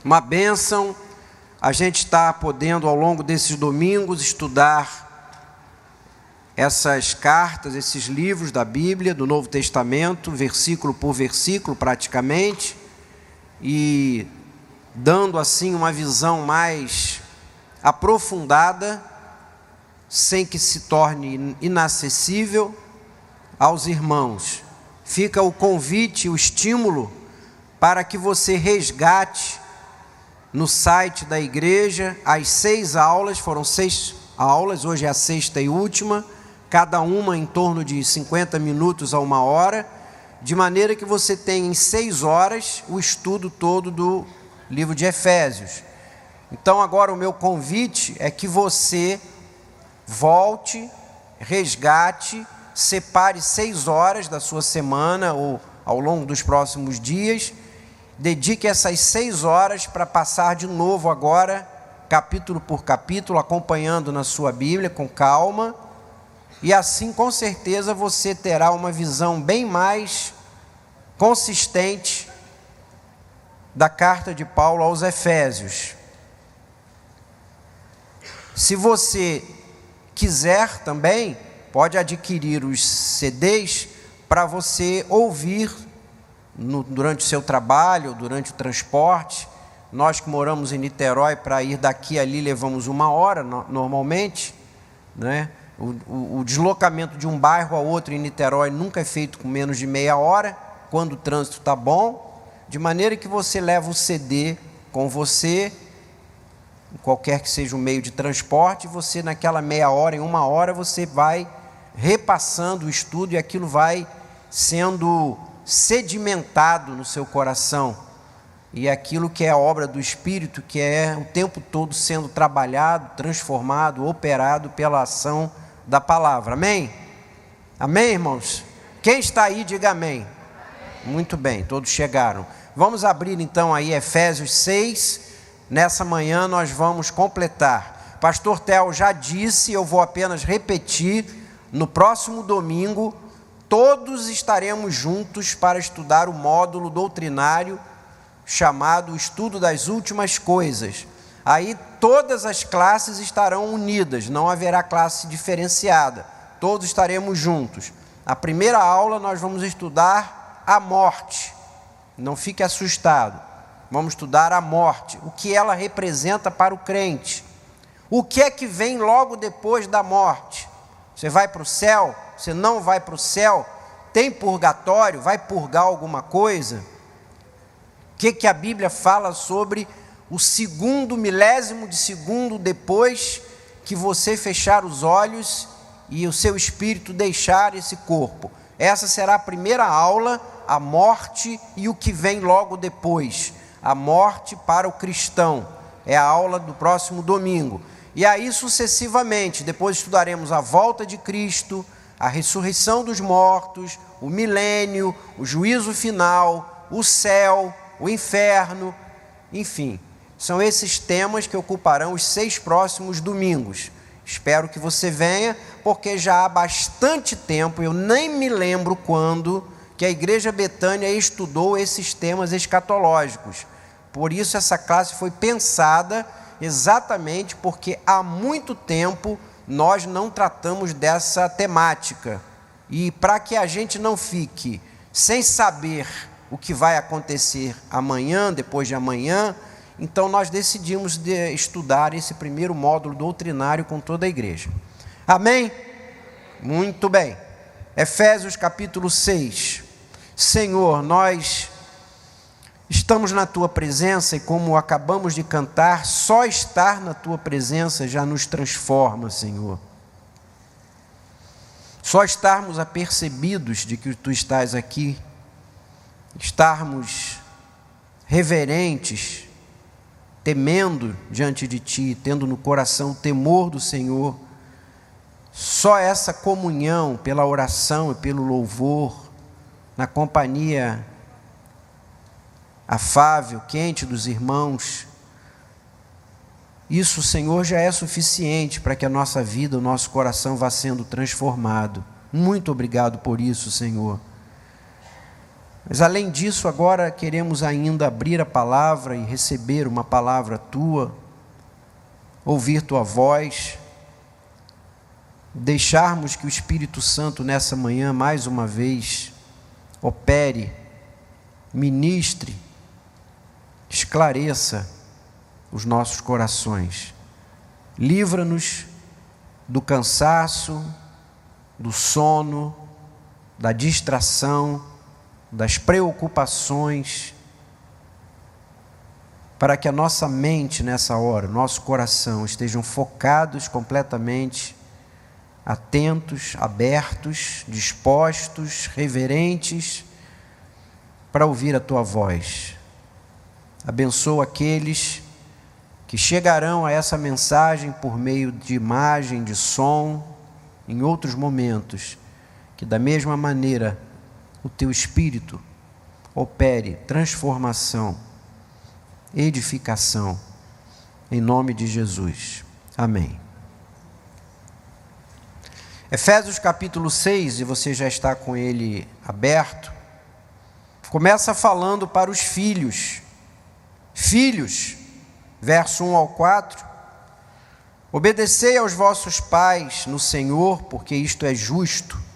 Uma bênção a gente está podendo, ao longo desses domingos, estudar essas cartas, esses livros da Bíblia, do Novo Testamento, versículo por versículo praticamente, e dando assim uma visão mais aprofundada, sem que se torne inacessível aos irmãos. Fica o convite, o estímulo para que você resgate no site da igreja as 6 aulas, foram 6 aulas, hoje é a 6ª e última, cada uma em torno de 50 minutos a 1 hora, de maneira que você tenha em 6 horas o estudo todo do livro de Efésios. Então agora o meu convite é que você volte, resgate, separe 6 horas da sua semana ou ao longo dos próximos dias, dedique essas 6 horas para passar de novo agora, capítulo por capítulo, acompanhando na sua Bíblia com calma, e assim com certeza você terá uma visão bem mais consistente da carta de Paulo aos Efésios. Se você quiser também, pode adquirir os CDs para você ouvir durante o seu trabalho, durante o transporte. Nós que moramos em Niterói, para ir daqui a ali levamos 1 hora normalmente, né? O deslocamento de um bairro a outro em Niterói nunca é feito com menos de meia hora, quando o trânsito está bom, de maneira que você leva o CD com você, qualquer que seja o meio de transporte, você naquela meia hora, em 1 hora, você vai repassando o estudo e aquilo vai sendo sedimentado no seu coração. E aquilo que é a obra do Espírito, que é o tempo todo sendo trabalhado, transformado, operado pela ação da palavra. Amém? Amém, irmãos? Quem está aí, diga amém. Muito bem, todos chegaram. Vamos abrir então aí Efésios 6. Nessa manhã nós vamos completar. Pastor Theo já disse, eu vou apenas repetir, no próximo domingo, todos estaremos juntos para estudar o módulo doutrinário chamado Estudo das Últimas Coisas. Aí todas as classes estarão unidas, não haverá classe diferenciada, todos estaremos juntos. A primeira aula nós vamos estudar a morte, não fique assustado, vamos estudar a morte, o que ela representa para o crente, o que é que vem logo depois da morte. Você vai para o céu? Você não vai para o céu? Tem purgatório? Vai purgar alguma coisa? O que a Bíblia fala sobre o segundo, milésimo de segundo depois que você fechar os olhos e o seu espírito deixar esse corpo? Essa será a primeira aula, a morte e o que vem logo depois. A morte para o cristão. É a aula do próximo domingo. E aí sucessivamente, depois estudaremos a volta de Cristo, a ressurreição dos mortos, o milênio, o juízo final, o céu, o inferno, enfim. São esses temas que ocuparão os 6 próximos domingos. Espero que você venha, porque já há bastante tempo, eu nem me lembro quando, que a Igreja Betânia estudou esses temas escatológicos. Por isso essa classe foi pensada exatamente porque há muito tempo nós não tratamos dessa temática. E para que a gente não fique sem saber o que vai acontecer amanhã, depois de amanhã, então nós decidimos estudar esse primeiro módulo doutrinário com toda a igreja. Amém? Muito bem. Efésios capítulo 6. Senhor, nós estamos na Tua presença e, como acabamos de cantar, só estar na Tua presença já nos transforma, Senhor. Só estarmos apercebidos de que Tu estás aqui, estarmos reverentes, temendo diante de Ti, tendo no coração o temor do Senhor, só essa comunhão pela oração e pelo louvor, na companhia afável, quente dos irmãos, isso, Senhor, já é suficiente para que a nossa vida, o nosso coração vá sendo transformado. Muito obrigado por isso, Senhor. Mas além disso, agora queremos ainda abrir a palavra e receber uma palavra tua, ouvir tua voz, deixarmos que o Espírito Santo nessa manhã, mais uma vez, opere, ministre, esclareça os nossos corações. Livra-nos do cansaço, do sono, da distração, das preocupações, para que a nossa mente nessa hora, nosso coração estejam focados completamente, atentos, abertos, dispostos, reverentes, para ouvir a tua voz. Abençoa aqueles que chegarão a essa mensagem por meio de imagem, de som, em outros momentos, que da mesma maneira o teu Espírito opere transformação, edificação, em nome de Jesus. Amém. Efésios capítulo 6, e você já está com ele aberto, começa falando para os filhos. Filhos, verso 1 ao 4, obedecei aos vossos pais no Senhor, porque isto é justo.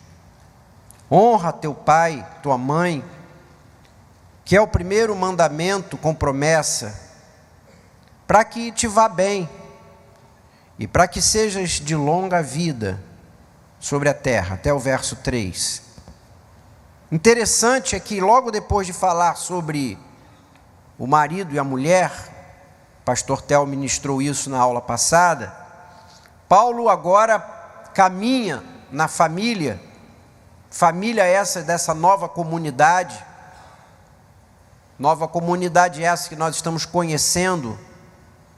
Honra teu pai, tua mãe, que é o primeiro mandamento com promessa, para que te vá bem e para que sejas de longa vida sobre a terra, até o verso 3. Interessante é que logo depois de falar sobre o marido e a mulher, o pastor Theo ministrou isso na aula passada, Paulo agora caminha na família essa dessa nova comunidade essa que nós estamos conhecendo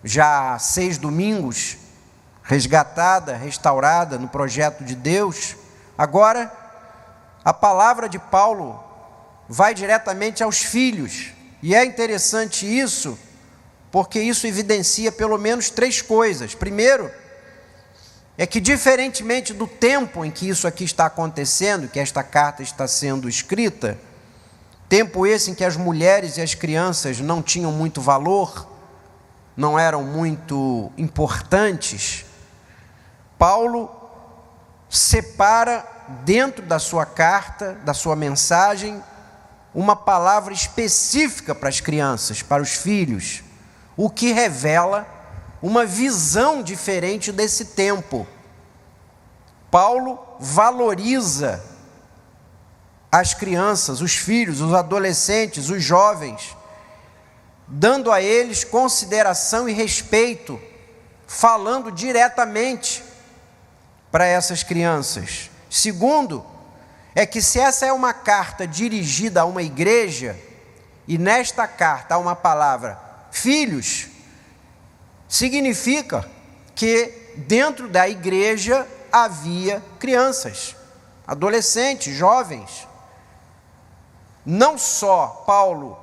já há 6 domingos, resgatada, restaurada no projeto de Deus. Agora, a palavra de Paulo vai diretamente aos filhos, e é interessante isso, porque isso evidencia pelo menos 3 coisas. Primeiro, é que diferentemente do tempo em que isso aqui está acontecendo, que esta carta está sendo escrita, tempo esse em que as mulheres e as crianças não tinham muito valor, não eram muito importantes, Paulo separa dentro da sua carta, da sua mensagem, uma palavra específica para as crianças, para os filhos, o que revela uma visão diferente desse tempo. Paulo valoriza as crianças, os filhos, os adolescentes, os jovens, dando a eles consideração e respeito, falando diretamente para essas crianças. Segundo, é que se essa é uma carta dirigida a uma igreja, e nesta carta há uma palavra, filhos, significa que dentro da igreja havia crianças, adolescentes, jovens. Não só Paulo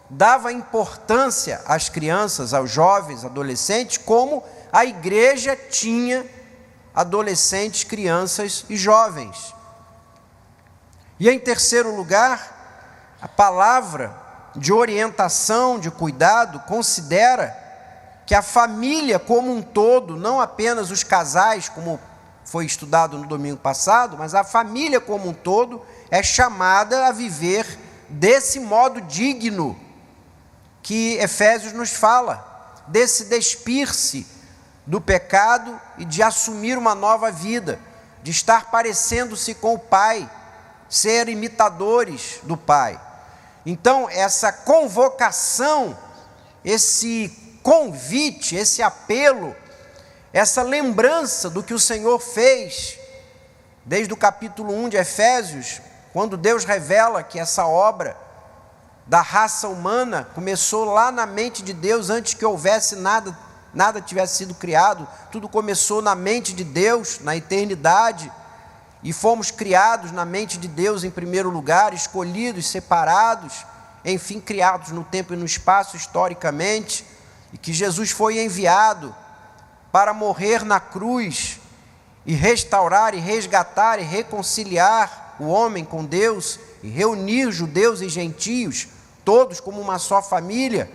dava importância às crianças, aos jovens, adolescentes, como a igreja tinha adolescentes, crianças e jovens. E em terceiro lugar, a palavra de orientação, de cuidado, considera que a família como um todo, não apenas os casais, como foi estudado no domingo passado, mas a família como um todo é chamada a viver desse modo digno que Efésios nos fala, desse despir-se do pecado e de assumir uma nova vida, de estar parecendo-se com o Pai, ser imitadores do Pai. Então, essa convocação, esse convite, esse apelo, essa lembrança do que o Senhor fez, desde o capítulo 1 de Efésios, quando Deus revela que essa obra da raça humana começou lá na mente de Deus, antes que houvesse nada tivesse sido criado, tudo começou na mente de Deus, na eternidade, e fomos criados na mente de Deus em primeiro lugar, escolhidos, separados, enfim, criados no tempo e no espaço historicamente, e que Jesus foi enviado para morrer na cruz, e restaurar, e resgatar, e reconciliar o homem com Deus e reunir judeus e gentios, todos como uma só família,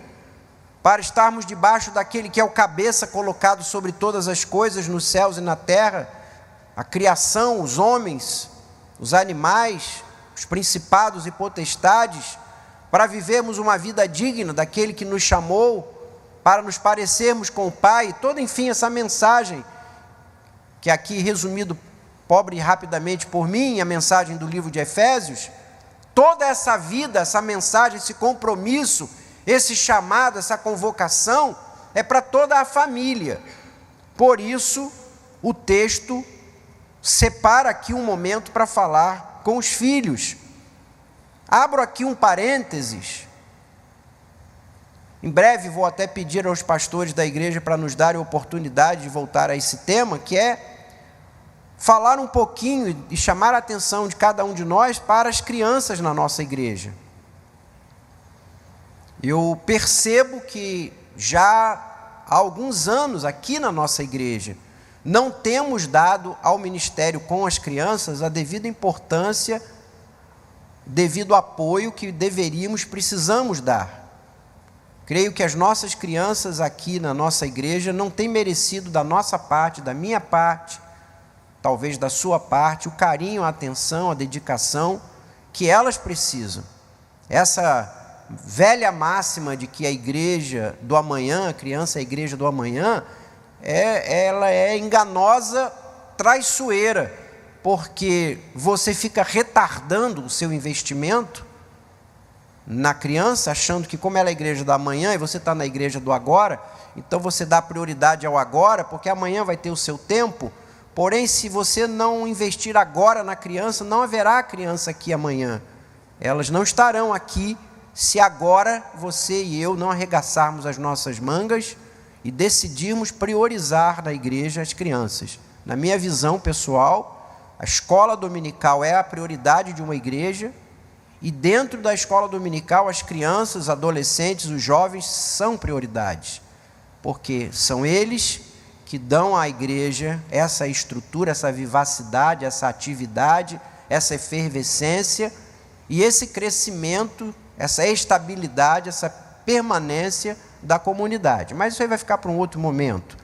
para estarmos debaixo daquele que é o cabeça colocado sobre todas as coisas nos céus e na terra, a criação, os homens, os animais, os principados e potestades, para vivermos uma vida digna daquele que nos chamou, para nos parecermos com o Pai, toda, enfim, essa mensagem, que aqui resumido, pobre e rapidamente por mim, a mensagem do livro de Efésios, toda essa vida, essa mensagem, esse compromisso, esse chamado, essa convocação, é para toda a família. Por isso, o texto separa aqui um momento para falar com os filhos. Abro aqui um parênteses. Em breve vou até pedir aos pastores da igreja para nos darem a oportunidade de voltar a esse tema, que é falar um pouquinho e chamar a atenção de cada um de nós para as crianças na nossa igreja. Eu percebo que já há alguns anos aqui na nossa igreja não temos dado ao ministério com as crianças a devida importância, devido apoio que precisamos dar. Creio que as nossas crianças aqui na nossa igreja não têm merecido da nossa parte, da minha parte, talvez da sua parte, o carinho, a atenção, a dedicação que elas precisam. Essa velha máxima de que a igreja do amanhã, a criança é a igreja do amanhã, ela é enganosa, traiçoeira, porque você fica retardando o seu investimento na criança, achando que como ela é a igreja do amanhã e você está na igreja do agora, então você dá prioridade ao agora, porque amanhã vai ter o seu tempo. Porém, se você não investir agora na criança, não haverá criança aqui amanhã. Elas não estarão aqui se agora você e eu não arregaçarmos as nossas mangas e decidirmos priorizar na igreja as crianças. Na minha visão pessoal, a escola dominical é a prioridade de uma igreja, e dentro da escola dominical as crianças, os adolescentes, os jovens são prioridades, porque são eles que dão à igreja essa estrutura, essa vivacidade, essa atividade, essa efervescência e esse crescimento, essa estabilidade, essa permanência da comunidade. Mas isso aí vai ficar para um outro momento.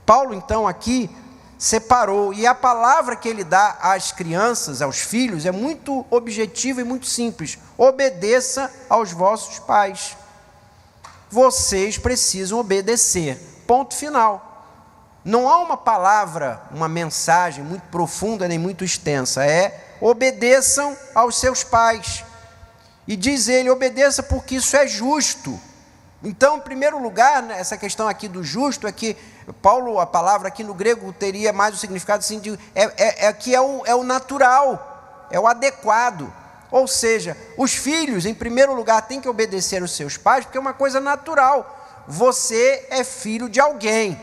Paulo, então, aqui separou, e a palavra que ele dá às crianças, aos filhos, é muito objetiva e muito simples: obedeça aos vossos pais. Vocês precisam obedecer, ponto final. Não há uma palavra, uma mensagem muito profunda nem muito extensa, obedeçam aos seus pais. E diz ele, obedeça porque isso é justo. Então, em primeiro lugar, essa questão aqui do justo é que Paulo, a palavra aqui no grego teria mais o significado assim, que é o natural, é o adequado. Ou seja, os filhos, em primeiro lugar, têm que obedecer aos seus pais, porque é uma coisa natural. Você é filho de alguém.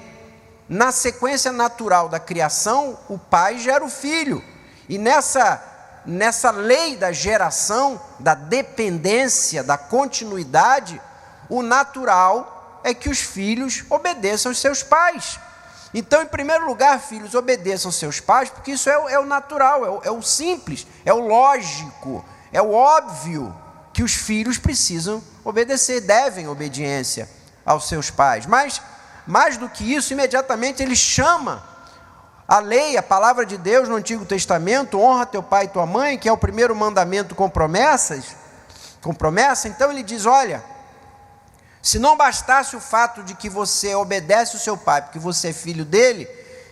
Na sequência natural da criação, o pai gera o filho. E nessa lei da geração, da dependência, da continuidade, o natural é que os filhos obedeçam aos seus pais. Então, em primeiro lugar, filhos, obedeçam aos seus pais, porque isso é o natural, é o simples, é o lógico, é o óbvio que os filhos precisam obedecer, devem obediência aos seus pais. Mas, mais do que isso, imediatamente ele chama a lei, a palavra de Deus no Antigo Testamento: honra teu pai e tua mãe, que é o primeiro mandamento com promessa. Então ele diz, olha, se não bastasse o fato de que você obedece o seu pai, porque você é filho dele,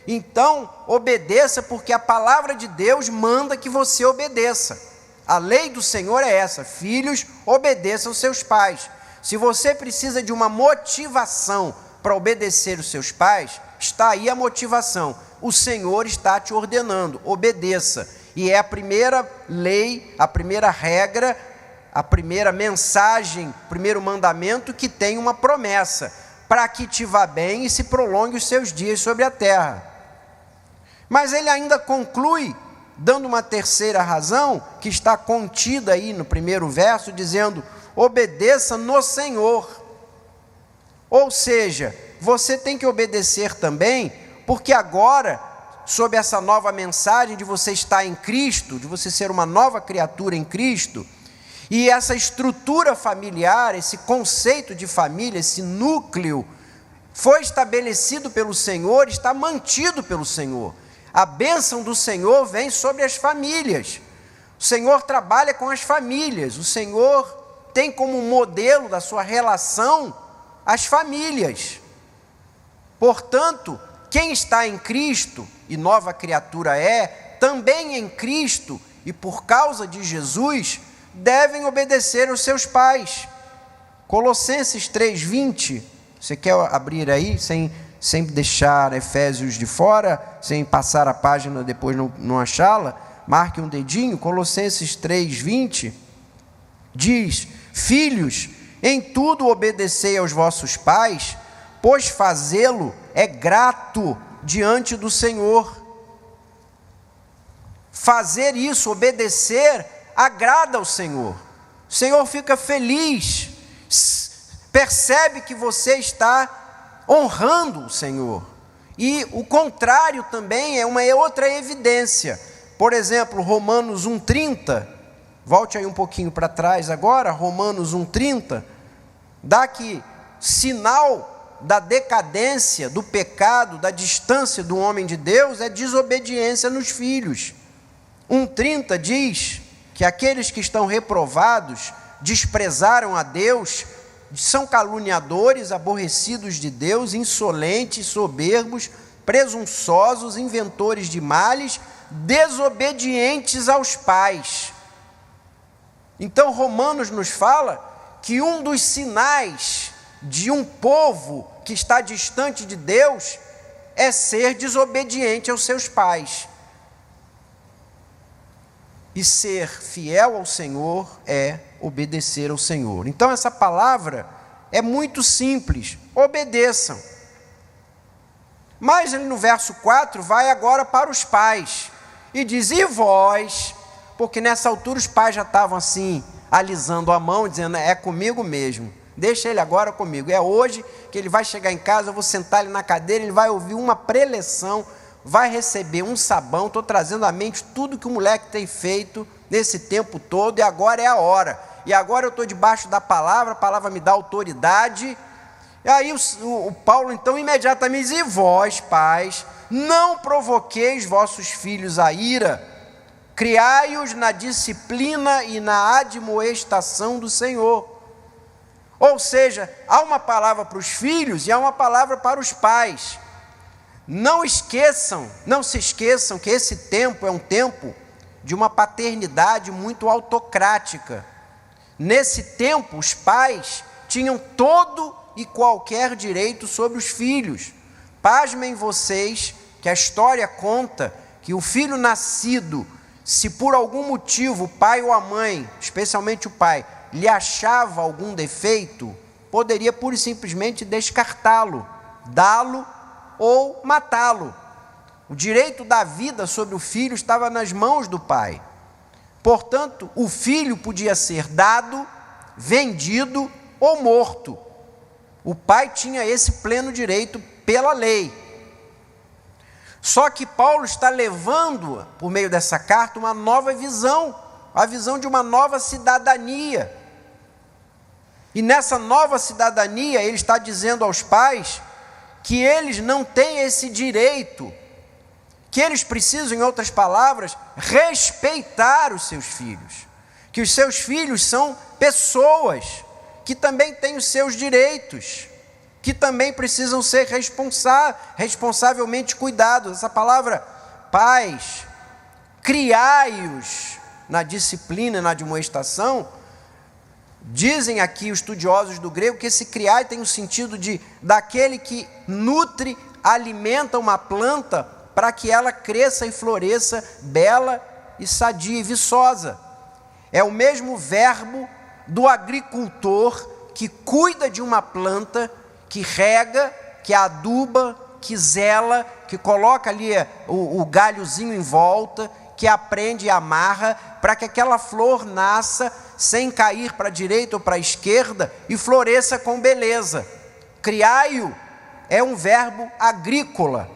então obedeça, porque a palavra de Deus manda que você obedeça. A lei do Senhor é essa: filhos, obedeçam aos seus pais. Se você precisa de uma motivação para obedecer os seus pais, está aí a motivação. O Senhor está te ordenando, obedeça. E é a primeira lei, a primeira regra, a primeira mensagem, o primeiro mandamento que tem uma promessa: para que te vá bem e se prolongue os seus dias sobre a terra. Mas ele ainda conclui, dando uma terceira razão, que está contida aí no primeiro verso, dizendo: obedeça no Senhor. Ou seja, você tem que obedecer também, porque agora sobre essa nova mensagem de você estar em Cristo, de você ser uma nova criatura em Cristo, e essa estrutura familiar, esse conceito de família, esse núcleo, foi estabelecido pelo Senhor, está mantido pelo Senhor. A bênção do Senhor vem sobre as famílias. O Senhor trabalha com as famílias. O Senhor tem como modelo da sua relação as famílias. Portanto, quem está em Cristo, e nova criatura é, também em Cristo, e por causa de Jesus, devem obedecer aos seus pais. Colossenses 3:20, você quer abrir aí, sem deixar Efésios de fora, sem passar a página depois não achá-la, marque um dedinho. Colossenses 3:20 diz: filhos, em tudo obedecei aos vossos pais, pois fazê-lo é grato diante do Senhor. Fazer isso, obedecer, agrada ao Senhor. O Senhor fica feliz, percebe que você está honrando o Senhor. E o contrário também é uma outra evidência. Por exemplo, Romanos 1:30, volte aí um pouquinho para trás agora, Romanos 1:30, dá que sinal da decadência, do pecado, da distância do homem de Deus é desobediência nos filhos. 1:30 diz que aqueles que estão reprovados, desprezaram a Deus, são caluniadores, aborrecidos de Deus, insolentes, soberbos, presunçosos, inventores de males, desobedientes aos pais. Então Romanos nos fala que um dos sinais de um povo que está distante de Deus é ser desobediente aos seus pais. E ser fiel ao Senhor é obedecer ao Senhor. Então essa palavra é muito simples: obedeçam. Mas ele no verso 4 vai agora para os pais e diz: e vós? Porque nessa altura os pais já estavam assim, alisando a mão, dizendo: é comigo mesmo, deixa ele agora comigo, é hoje que ele vai chegar em casa, eu vou sentar ele na cadeira, ele vai ouvir uma preleção, vai receber um sabão. Estou trazendo à mente tudo que o moleque tem feito nesse tempo todo, e agora é a hora, e agora eu estou debaixo da palavra, a palavra me dá autoridade. E aí o Paulo então imediatamente diz: e vós, pais, não provoqueis vossos filhos a ira, criai-os na disciplina e na admoestação do Senhor. Ou seja, há uma palavra para os filhos e há uma palavra para os pais. Não se esqueçam que esse tempo é um tempo de uma paternidade muito autocrática. Nesse tempo, os pais tinham todo e qualquer direito sobre os filhos. Pasmem vocês que a história conta que o filho nascido, se por algum motivo o pai ou a mãe, especialmente o pai, lhe achava algum defeito, poderia pura e simplesmente descartá-lo, dá-lo ou matá-lo. O direito da vida sobre o filho estava nas mãos do pai. Portanto, o filho podia ser dado, vendido ou morto. O pai tinha esse pleno direito pela lei. Só que Paulo está levando, por meio dessa carta, uma nova visão, a visão de uma nova cidadania. E nessa nova cidadania, ele está dizendo aos pais que eles não têm esse direito, que eles precisam, em outras palavras, respeitar os seus filhos, que os seus filhos são pessoas que também têm os seus direitos, que também precisam ser responsavelmente cuidados. Essa palavra pais, criai-os na disciplina, na admoestação, dizem aqui os estudiosos do grego que esse criar tem o sentido de daquele que nutre, alimenta uma planta para que ela cresça e floresça bela e sadia e viçosa. É o mesmo verbo do agricultor que cuida de uma planta, que rega, que aduba, que zela, que coloca ali o galhozinho em volta, que aprende e amarra para que aquela flor nasça sem cair para a direita ou para a esquerda e floresça com beleza. Criai-o é um verbo agrícola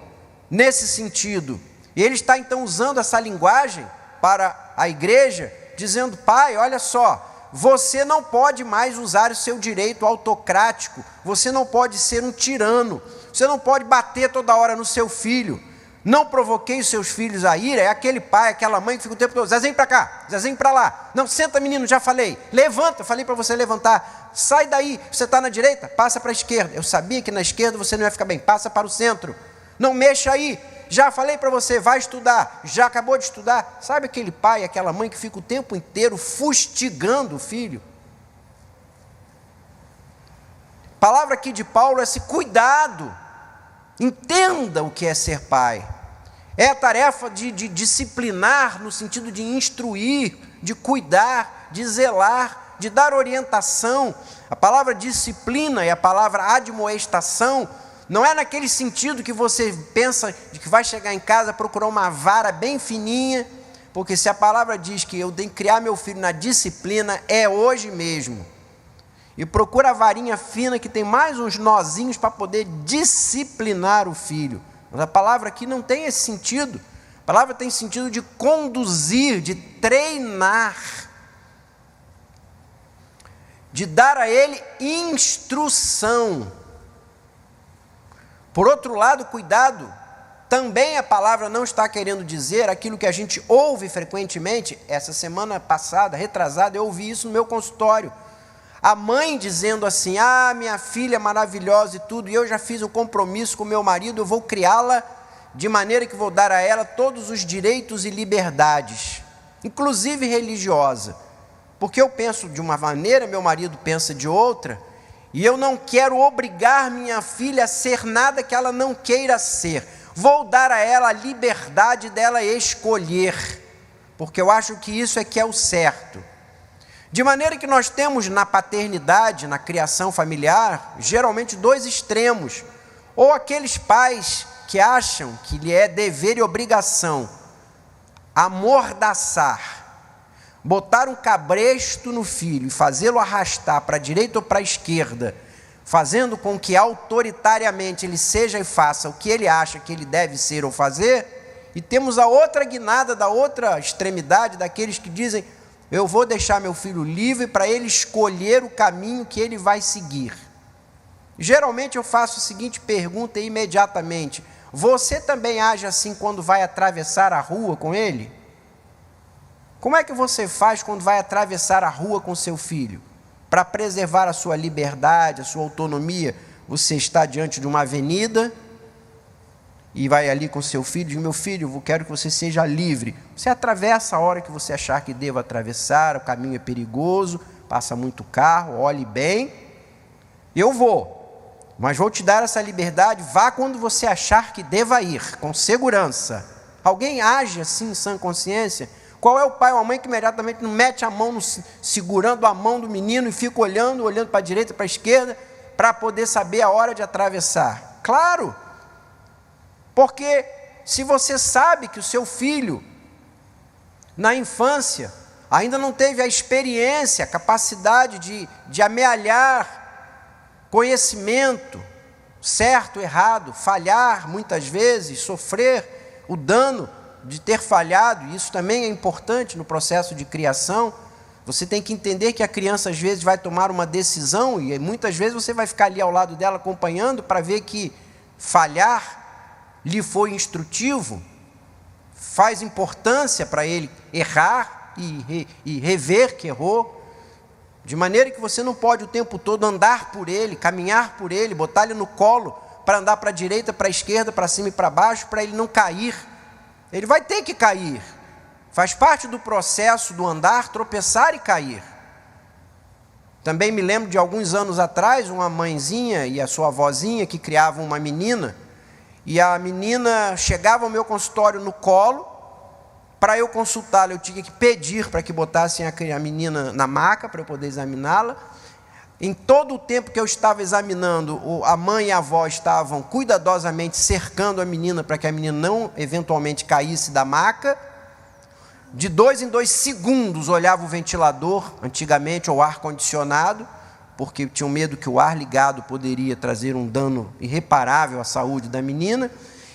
nesse sentido. E ele está então usando essa linguagem para a igreja, dizendo: pai, olha só, você não pode mais usar o seu direito autocrático, você não pode ser um tirano, você não pode bater toda hora no seu filho. Não provoquei os seus filhos a ira. É aquele pai, aquela mãe que fica o tempo todo: Zezinho para cá, Zezinho para lá. Não, senta menino, já falei. Levanta, falei para você levantar. Sai daí, você está na direita, passa para a esquerda. Eu sabia que na esquerda você não ia ficar bem, passa para o centro. Não mexa aí, já falei para você, vai estudar. Já acabou de estudar. Sabe aquele pai, aquela mãe que fica o tempo inteiro fustigando o filho? A palavra aqui de Paulo é esse cuidado. Entenda o que é ser pai. É a tarefa de disciplinar, no sentido de instruir, de cuidar, de zelar, de dar orientação. A palavra disciplina e a palavra admoestação não é naquele sentido que você pensa de que vai chegar em casa, procurar uma vara bem fininha, porque se a palavra diz que eu tenho que criar meu filho na disciplina, é hoje mesmo. E procura a varinha fina que tem mais uns nozinhos para poder disciplinar o filho. Mas a palavra aqui não tem esse sentido. A palavra tem sentido de conduzir, de treinar, de dar a ele instrução. Por outro lado, cuidado, também a palavra não está querendo dizer aquilo que a gente ouve frequentemente. Essa semana passada, retrasada, eu ouvi isso no meu consultório. A mãe dizendo assim: ah, minha filha é maravilhosa e tudo, e eu já fiz um compromisso com meu marido, eu vou criá-la de maneira que vou dar a ela todos os direitos e liberdades, inclusive religiosa, porque eu penso de uma maneira, meu marido pensa de outra, e eu não quero obrigar minha filha a ser nada que ela não queira ser. Vou dar a ela a liberdade dela escolher, porque eu acho que isso é que é o certo. De maneira que nós temos na paternidade, na criação familiar, geralmente dois extremos. Ou aqueles pais que acham que lhe é dever e obrigação amordaçar, botar um cabresto no filho e fazê-lo arrastar para a direita ou para a esquerda, fazendo com que autoritariamente ele seja e faça o que ele acha que ele deve ser ou fazer. E temos a outra guinada da outra extremidade, daqueles que dizem: eu vou deixar meu filho livre para ele escolher o caminho que ele vai seguir. Geralmente eu faço a seguinte pergunta imediatamente: você também age assim quando vai atravessar a rua com ele? Como é que você faz quando vai atravessar a rua com seu filho? Para preservar a sua liberdade, a sua autonomia, você está diante de uma avenida e vai ali com seu filho e diz: meu filho, eu quero que você seja livre. Você atravessa a hora que você achar que deva atravessar, o caminho é perigoso, passa muito carro, olhe bem. Eu vou, mas vou te dar essa liberdade, vá quando você achar que deva ir, com segurança. Alguém age assim em sã consciência? Qual é o pai ou a mãe que imediatamente não mete a mão, segurando a mão do menino e fica olhando para a direita, para a esquerda, para poder saber a hora de atravessar? Claro! Porque se você sabe que o seu filho, na infância, ainda não teve a experiência, a capacidade de amealhar conhecimento, certo, errado, falhar muitas vezes, sofrer o dano de ter falhado, e isso também é importante no processo de criação. Você tem que entender que a criança às vezes vai tomar uma decisão e muitas vezes você vai ficar ali ao lado dela acompanhando para ver que falhar lhe foi instrutivo, faz importância para ele errar e rever que errou, de maneira que você não pode o tempo todo andar por ele, caminhar por ele, botar ele no colo para andar para a direita, para a esquerda, para cima e para baixo, para ele não cair. Ele vai ter que cair, faz parte do processo do andar, tropeçar e cair. Também me lembro de alguns anos atrás, uma mãezinha e a sua avózinha que criavam uma menina, e a menina chegava ao meu consultório no colo, para eu consultá-la eu tinha que pedir para que botassem a menina na maca para eu poder examiná-la. Em todo o tempo que eu estava examinando, a mãe e a avó estavam cuidadosamente cercando a menina para que a menina não eventualmente caísse da maca. De 2 em 2 segundos olhava o ventilador, antigamente, ou ar-condicionado, porque tinham medo que o ar ligado poderia trazer um dano irreparável à saúde da menina.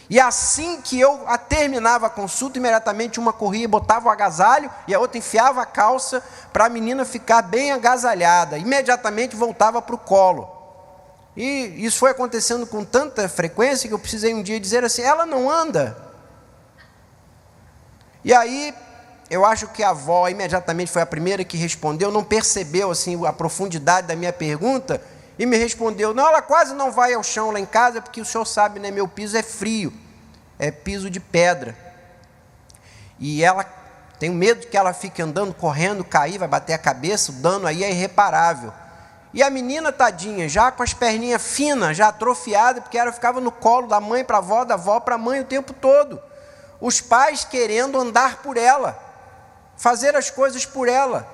E assim que eu terminava a consulta, imediatamente uma corria e botava o agasalho, e a outra enfiava a calça para a menina ficar bem agasalhada. Imediatamente voltava para o colo. E isso foi acontecendo com tanta frequência que eu precisei um dia dizer assim: ela não anda. E aí, eu acho que a avó imediatamente foi a primeira que respondeu, não percebeu assim a profundidade da minha pergunta, e me respondeu: não, ela quase não vai ao chão lá em casa, porque o senhor sabe, né, meu piso é frio, é piso de pedra. E ela, tenho medo que ela fique andando, correndo, cair, vai bater a cabeça, o dano aí é irreparável. E a menina, tadinha, já com as perninhas finas, já atrofiadas, porque ela ficava no colo da mãe para a avó, da avó para a mãe o tempo todo. Os pais querendo andar por ela, fazer as coisas por ela,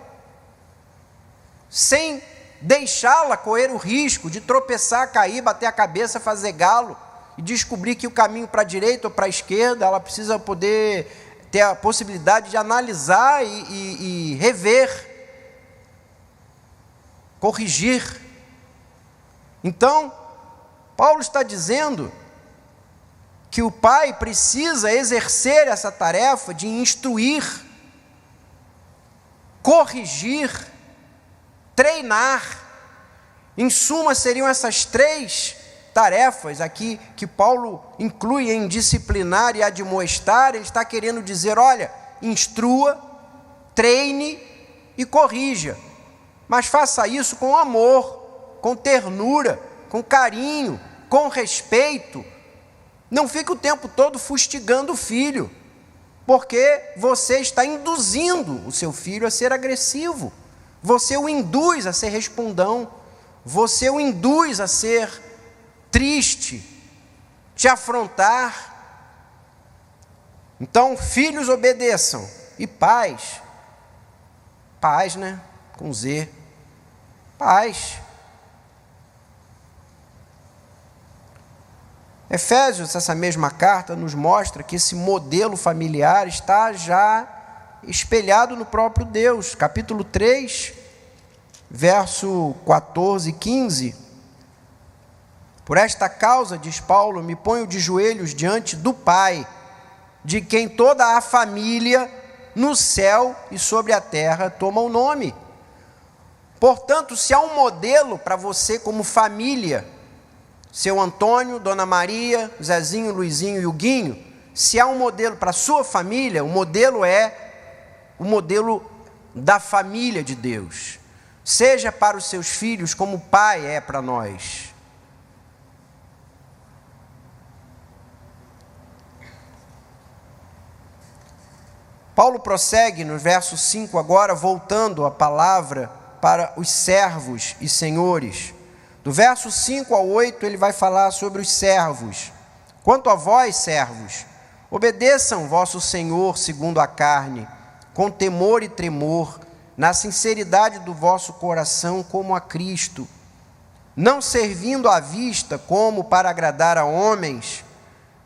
sem deixá-la correr o risco de tropeçar, cair, bater a cabeça, fazer galo, e descobrir que o caminho para a direita ou para a esquerda, ela precisa poder ter a possibilidade de analisar e rever, corrigir. Então, Paulo está dizendo que o pai precisa exercer essa tarefa de instruir, corrigir, treinar. Em suma, seriam essas 3 tarefas aqui que Paulo inclui em disciplinar e admoestar. Ele está querendo dizer: olha, instrua, treine e corrija, mas faça isso com amor, com ternura, com carinho, com respeito. Não fique o tempo todo fustigando o filho, porque você está induzindo o seu filho a ser agressivo, você o induz a ser respondão, você o induz a ser triste, te afrontar. Então, filhos, obedeçam, e pais, né, com Z, pais. Efésios, essa mesma carta, nos mostra que esse modelo familiar está já espelhado no próprio Deus. Capítulo 3, verso 14 e 15. Por esta causa, diz Paulo, me ponho de joelhos diante do Pai, de quem toda a família no céu e sobre a terra toma o nome. Portanto, se há um modelo para você como família, seu Antônio, Dona Maria, Zezinho, Luizinho e Huguinho, se há um modelo para a sua família, o modelo é o modelo da família de Deus. Seja para os seus filhos como o Pai é para nós. Paulo prossegue no verso 5 agora, voltando a palavra para os servos e senhores. Do verso 5 ao 8, ele vai falar sobre os servos. Quanto a vós, servos, obedeçam vosso Senhor segundo a carne, com temor e tremor, na sinceridade do vosso coração, como a Cristo, não servindo à vista como para agradar a homens,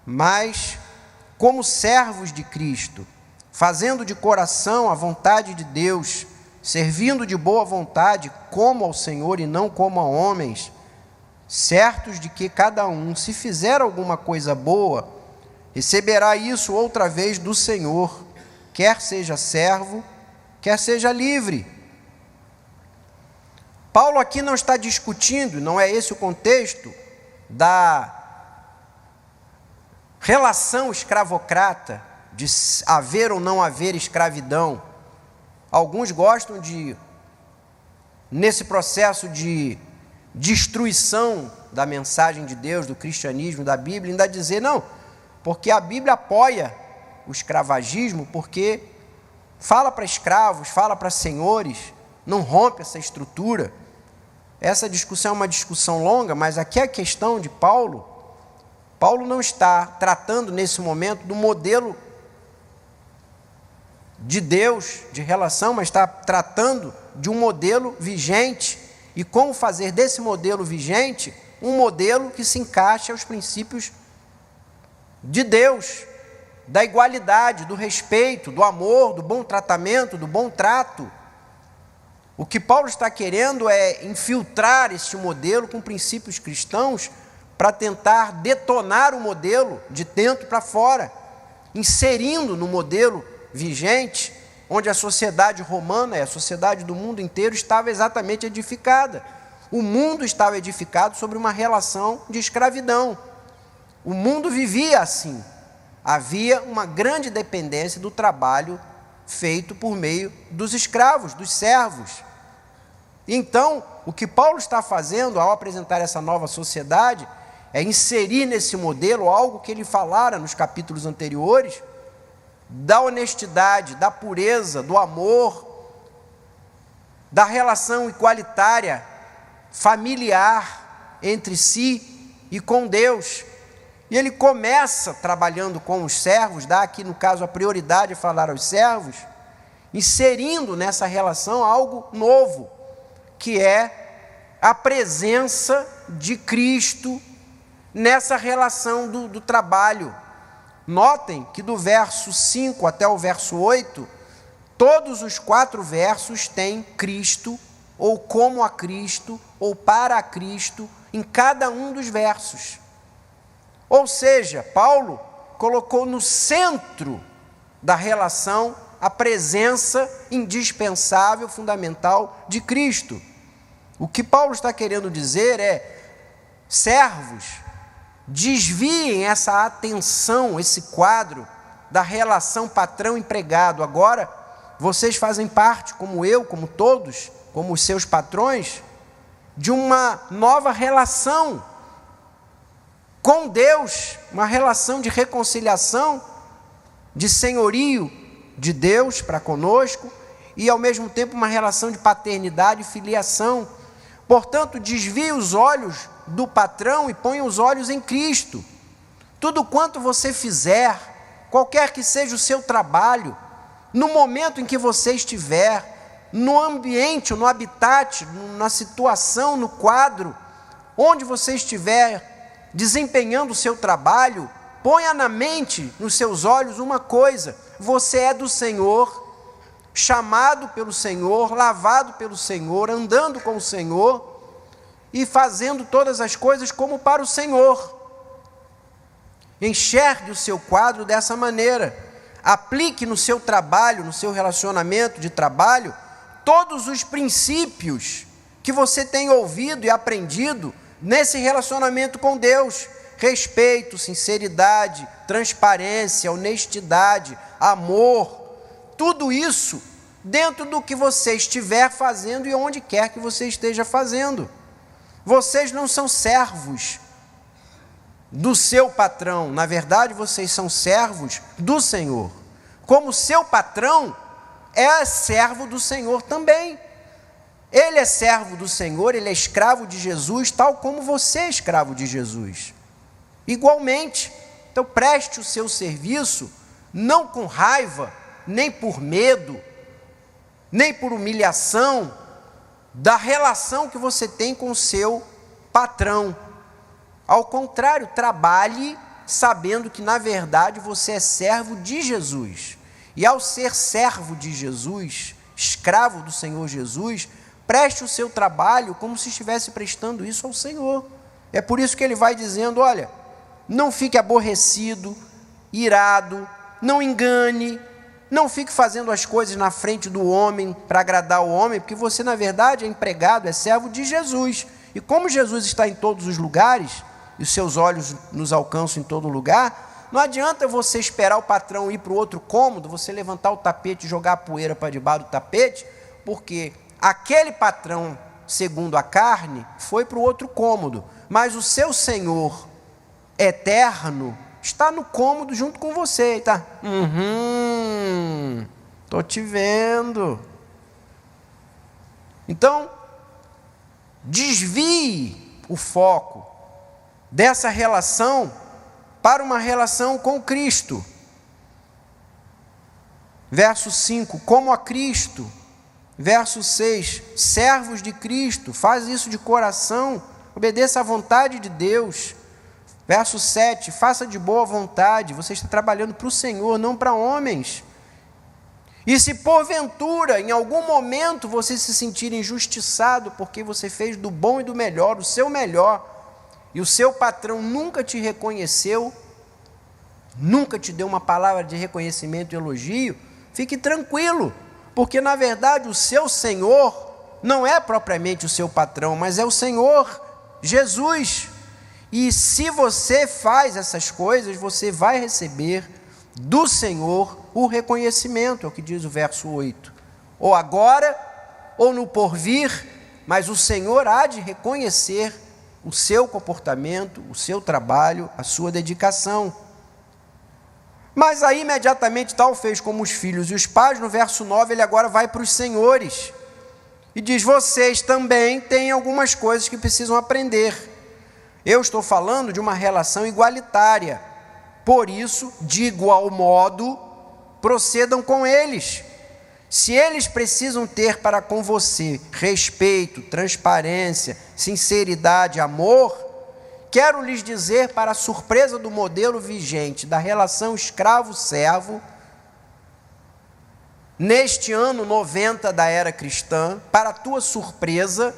mas como servos de Cristo, fazendo de coração a vontade de Deus, servindo de boa vontade como ao Senhor e não como a homens, certos de que cada um, se fizer alguma coisa boa, receberá isso outra vez do Senhor, quer seja servo, quer seja livre. Paulo aqui não está discutindo, não é esse o contexto da relação escravocrata, de haver ou não haver escravidão. Alguns gostam de, nesse processo de destruição da mensagem de Deus, do cristianismo, da Bíblia, ainda dizer, não, porque a Bíblia apoia o escravagismo, porque fala para escravos, fala para senhores, não rompe essa estrutura. Essa discussão é uma discussão longa, mas aqui a questão de Paulo não está tratando nesse momento do modelo de Deus, de relação, mas está tratando de um modelo vigente e como fazer desse modelo vigente um modelo que se encaixe aos princípios de Deus, da igualdade, do respeito, do amor, do bom tratamento, do bom trato. O que Paulo está querendo é infiltrar este modelo com princípios cristãos para tentar detonar o modelo de dentro para fora, inserindo no modelo vigente, onde a sociedade romana e a sociedade do mundo inteiro estava exatamente edificada. O mundo estava edificado sobre uma relação de escravidão. O mundo vivia assim. Havia uma grande dependência do trabalho feito por meio dos escravos, dos servos. Então, o que Paulo está fazendo ao apresentar essa nova sociedade é inserir nesse modelo algo que ele falara nos capítulos anteriores, da honestidade, da pureza, do amor, da relação igualitária, familiar entre si e com Deus. E ele começa trabalhando com os servos, dá aqui no caso a prioridade a falar aos servos, inserindo nessa relação algo novo, que é a presença de Cristo nessa relação do trabalho. Notem que do verso 5 até o verso 8, todos os 4 versos têm Cristo, ou como a Cristo, ou para a Cristo, em cada um dos versos. Ou seja, Paulo colocou no centro da relação a presença indispensável, fundamental de Cristo. O que Paulo está querendo dizer é: servos, desviem essa atenção, esse quadro da relação patrão-empregado. Agora, vocês fazem parte, como eu, como todos, como os seus patrões, de uma nova relação com Deus, uma relação de reconciliação, de senhorio de Deus para conosco, e ao mesmo tempo uma relação de paternidade e filiação. Portanto, desvie os olhos do patrão e ponha os olhos em Cristo. Tudo quanto você fizer, qualquer que seja o seu trabalho, no momento em que você estiver, no ambiente, no habitat, na situação, no quadro, onde você estiver desempenhando o seu trabalho, ponha na mente, nos seus olhos, uma coisa: você é do Senhor, chamado pelo Senhor, lavado pelo Senhor, andando com o Senhor e fazendo todas as coisas como para o Senhor. Enxergue o seu quadro dessa maneira. Aplique no seu trabalho, no seu relacionamento de trabalho, todos os princípios que você tem ouvido e aprendido nesse relacionamento com Deus: respeito, sinceridade, transparência, honestidade, amor. Tudo isso dentro do que você estiver fazendo e onde quer que você esteja fazendo. Vocês não são servos do seu patrão, na verdade vocês são servos do Senhor. Como seu patrão é servo do Senhor também. Ele é servo do Senhor, ele é escravo de Jesus, tal como você é escravo de Jesus. Igualmente, então preste o seu serviço, não com raiva, nem por medo, nem por humilhação, da relação que você tem com o seu patrão. Ao contrário, trabalhe sabendo que na verdade você é servo de Jesus. E ao ser servo de Jesus, escravo do Senhor Jesus, preste o seu trabalho como se estivesse prestando isso ao Senhor. É por isso que ele vai dizendo: olha, não fique aborrecido, irado, não engane, não fique fazendo as coisas na frente do homem para agradar o homem, porque você na verdade é empregado, é servo de Jesus. E como Jesus está em todos os lugares, e os seus olhos nos alcançam em todo lugar, não adianta você esperar o patrão ir para o outro cômodo, você levantar o tapete e jogar a poeira para debaixo do tapete, porque aquele patrão, segundo a carne, foi para o outro cômodo, mas o seu Senhor eterno está no cômodo junto com você, tá? Estou te vendo. Então, desvie o foco dessa relação para uma relação com Cristo. Verso 5, como a Cristo. Verso 6, servos de Cristo, faz isso de coração, obedeça à vontade de Deus. Verso 7, faça de boa vontade, você está trabalhando para o Senhor, não para homens. E se porventura, em algum momento, você se sentir injustiçado, porque você fez do bom e do melhor, o seu melhor, e o seu patrão nunca te reconheceu, nunca te deu uma palavra de reconhecimento e elogio, fique tranquilo, porque na verdade o seu Senhor não é propriamente o seu patrão, mas é o Senhor Jesus. E se você faz essas coisas, você vai receber do Senhor o reconhecimento, é o que diz o verso 8. Ou agora, ou no porvir, mas o Senhor há de reconhecer o seu comportamento, o seu trabalho, a sua dedicação. Mas aí imediatamente tal fez como os filhos e os pais. No verso 9 ele agora vai para os senhores e diz: vocês também têm algumas coisas que precisam aprender. Eu estou falando de uma relação igualitária, por isso, de igual modo, procedam com eles. Se eles precisam ter para com você respeito, transparência, sinceridade, amor, quero lhes dizer, para a surpresa do modelo vigente da relação escravo-servo, neste ano 90 da era cristã, para a tua surpresa,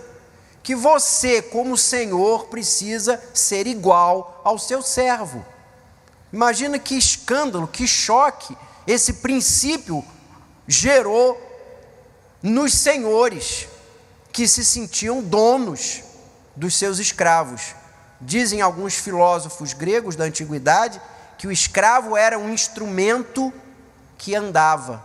que você, como senhor, precisa ser igual ao seu servo. Imagina que escândalo, que choque esse princípio gerou nos senhores, que se sentiam donos dos seus escravos. Dizem alguns filósofos gregos da antiguidade que o escravo era um instrumento que andava.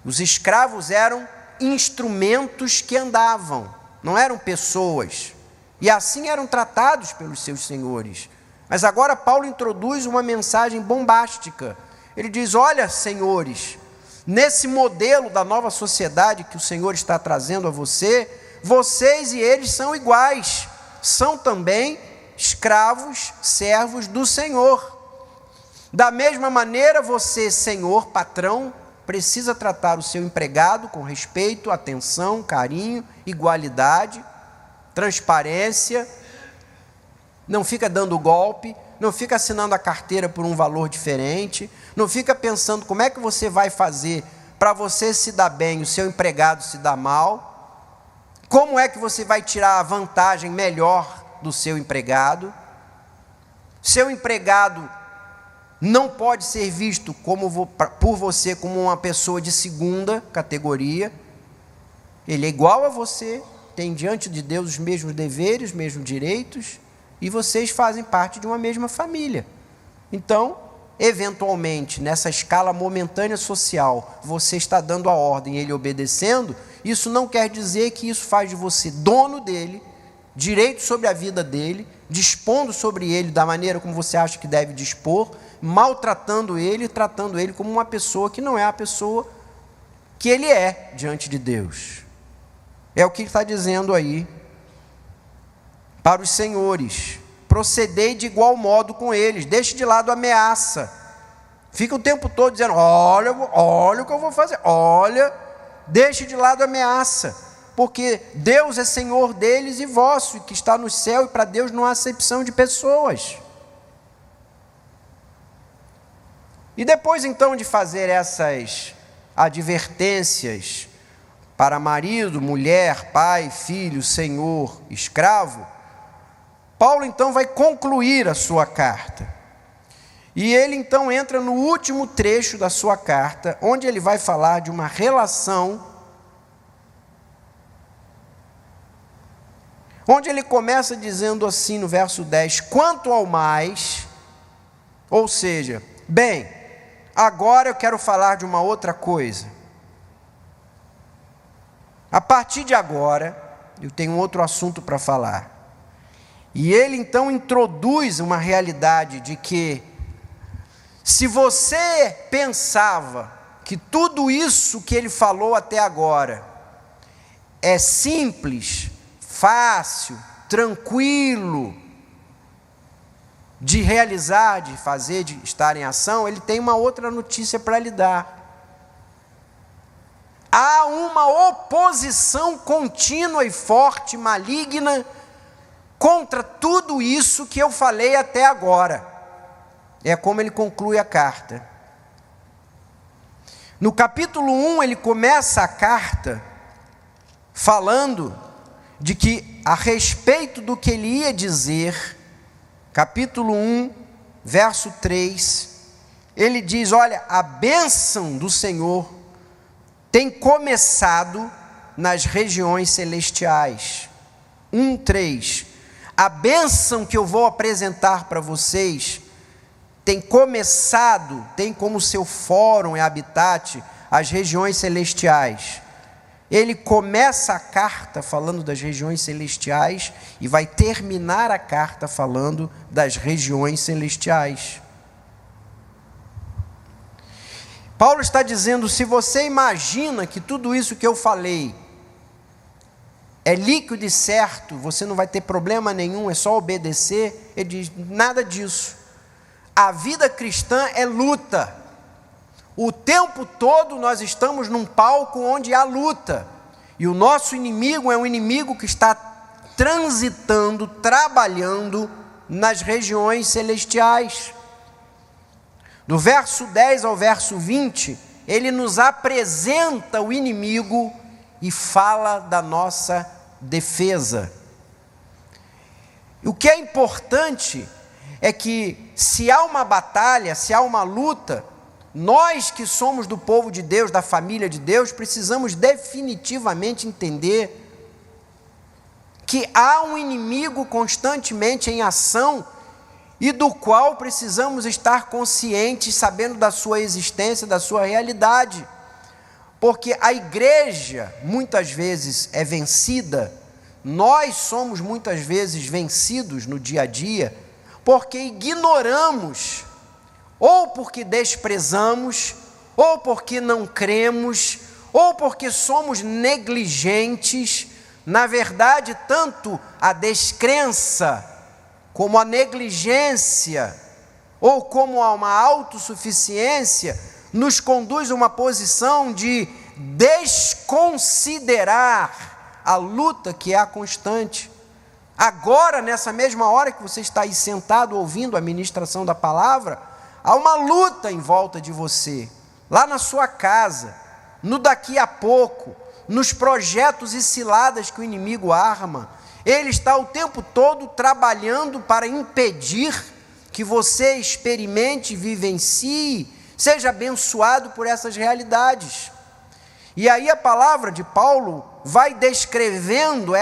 Os escravos eram instrumentos que andavam, não eram pessoas. E assim eram tratados pelos seus senhores. Mas agora Paulo introduz uma mensagem bombástica. Ele diz: olha, senhores, nesse modelo da nova sociedade que o Senhor está trazendo a você, vocês e eles são iguais. São também escravos, servos do Senhor. Da mesma maneira, você, senhor, patrão, precisa tratar o seu empregado com respeito, atenção, carinho, igualdade, transparência. Não fica dando golpe, não fica assinando a carteira por um valor diferente, não fica pensando como é que você vai fazer para você se dar bem e o seu empregado se dar mal. Como é que você vai tirar a vantagem melhor do seu empregado? Seu empregado não pode ser visto por você como uma pessoa de segunda categoria. Ele é igual a você, tem diante de Deus os mesmos deveres, os mesmos direitos, e vocês fazem parte de uma mesma família. Então, eventualmente, nessa escala momentânea social, você está dando a ordem e ele obedecendo, isso não quer dizer que isso faz de você dono dele, direito sobre a vida dele, dispondo sobre ele da maneira como você acha que deve dispor, maltratando ele, tratando ele como uma pessoa que não é a pessoa que ele é diante de Deus. É o que ele está dizendo aí para os senhores: procedei de igual modo com eles, deixe de lado a ameaça. Fica o tempo todo dizendo: olha o que eu vou fazer, olha, deixe de lado a ameaça, porque Deus é Senhor deles e vosso, que está no céu, e para Deus não há acepção de pessoas. E depois então de fazer essas advertências para marido, mulher, pai, filho, senhor, escravo, Paulo então vai concluir a sua carta. E ele então entra no último trecho da sua carta, onde ele vai falar de uma relação, onde ele começa dizendo assim no verso 10: quanto ao mais, ou seja, bem, agora eu quero falar de uma outra coisa. A partir de agora, eu tenho outro assunto para falar. E ele então introduz uma realidade de que, se você pensava que tudo isso que ele falou até agora é simples, fácil, tranquilo de realizar, de fazer, de estar em ação, ele tem uma outra notícia para lhe dar. Há uma oposição contínua e forte, maligna, contra tudo isso que eu falei até agora. É como ele conclui a carta. No capítulo 1, ele começa a carta falando de que, a respeito do que ele ia dizer, capítulo 1, verso 3, ele diz: olha, a bênção do Senhor tem começado nas regiões celestiais. 1:3. A bênção que eu vou apresentar para vocês tem começado, tem como seu fórum e habitat as regiões celestiais. Ele começa a carta falando das regiões celestiais e vai terminar a carta falando das regiões celestiais. Paulo está dizendo: se você imagina que tudo isso que eu falei é líquido e certo, você não vai ter problema nenhum, é só obedecer. Ele diz: nada disso. A vida cristã é luta. O tempo todo nós estamos num palco onde há luta. E o nosso inimigo é um inimigo que está transitando, trabalhando nas regiões celestiais. Do verso 10 ao verso 20, ele nos apresenta o inimigo e fala da nossa defesa. O que é importante é que, se há uma batalha, se há uma luta, nós que somos do povo de Deus, da família de Deus, precisamos definitivamente entender que há um inimigo constantemente em ação e do qual precisamos estar conscientes, sabendo da sua existência, da sua realidade. Porque a igreja muitas vezes é vencida, nós somos muitas vezes vencidos no dia a dia, porque ignoramos, ou porque desprezamos, ou porque não cremos, ou porque somos negligentes. Na verdade, tanto a descrença, como a negligência, ou como a uma autossuficiência, nos conduz a uma posição de desconsiderar a luta que é a constante. Agora, nessa mesma hora que você está aí sentado ouvindo a ministração da palavra, há uma luta em volta de você, lá na sua casa, no daqui a pouco, nos projetos e ciladas que o inimigo arma. Ele está o tempo todo trabalhando para impedir que você experimente, vivencie, seja abençoado por essas realidades. E aí a palavra de Paulo vai descrevendo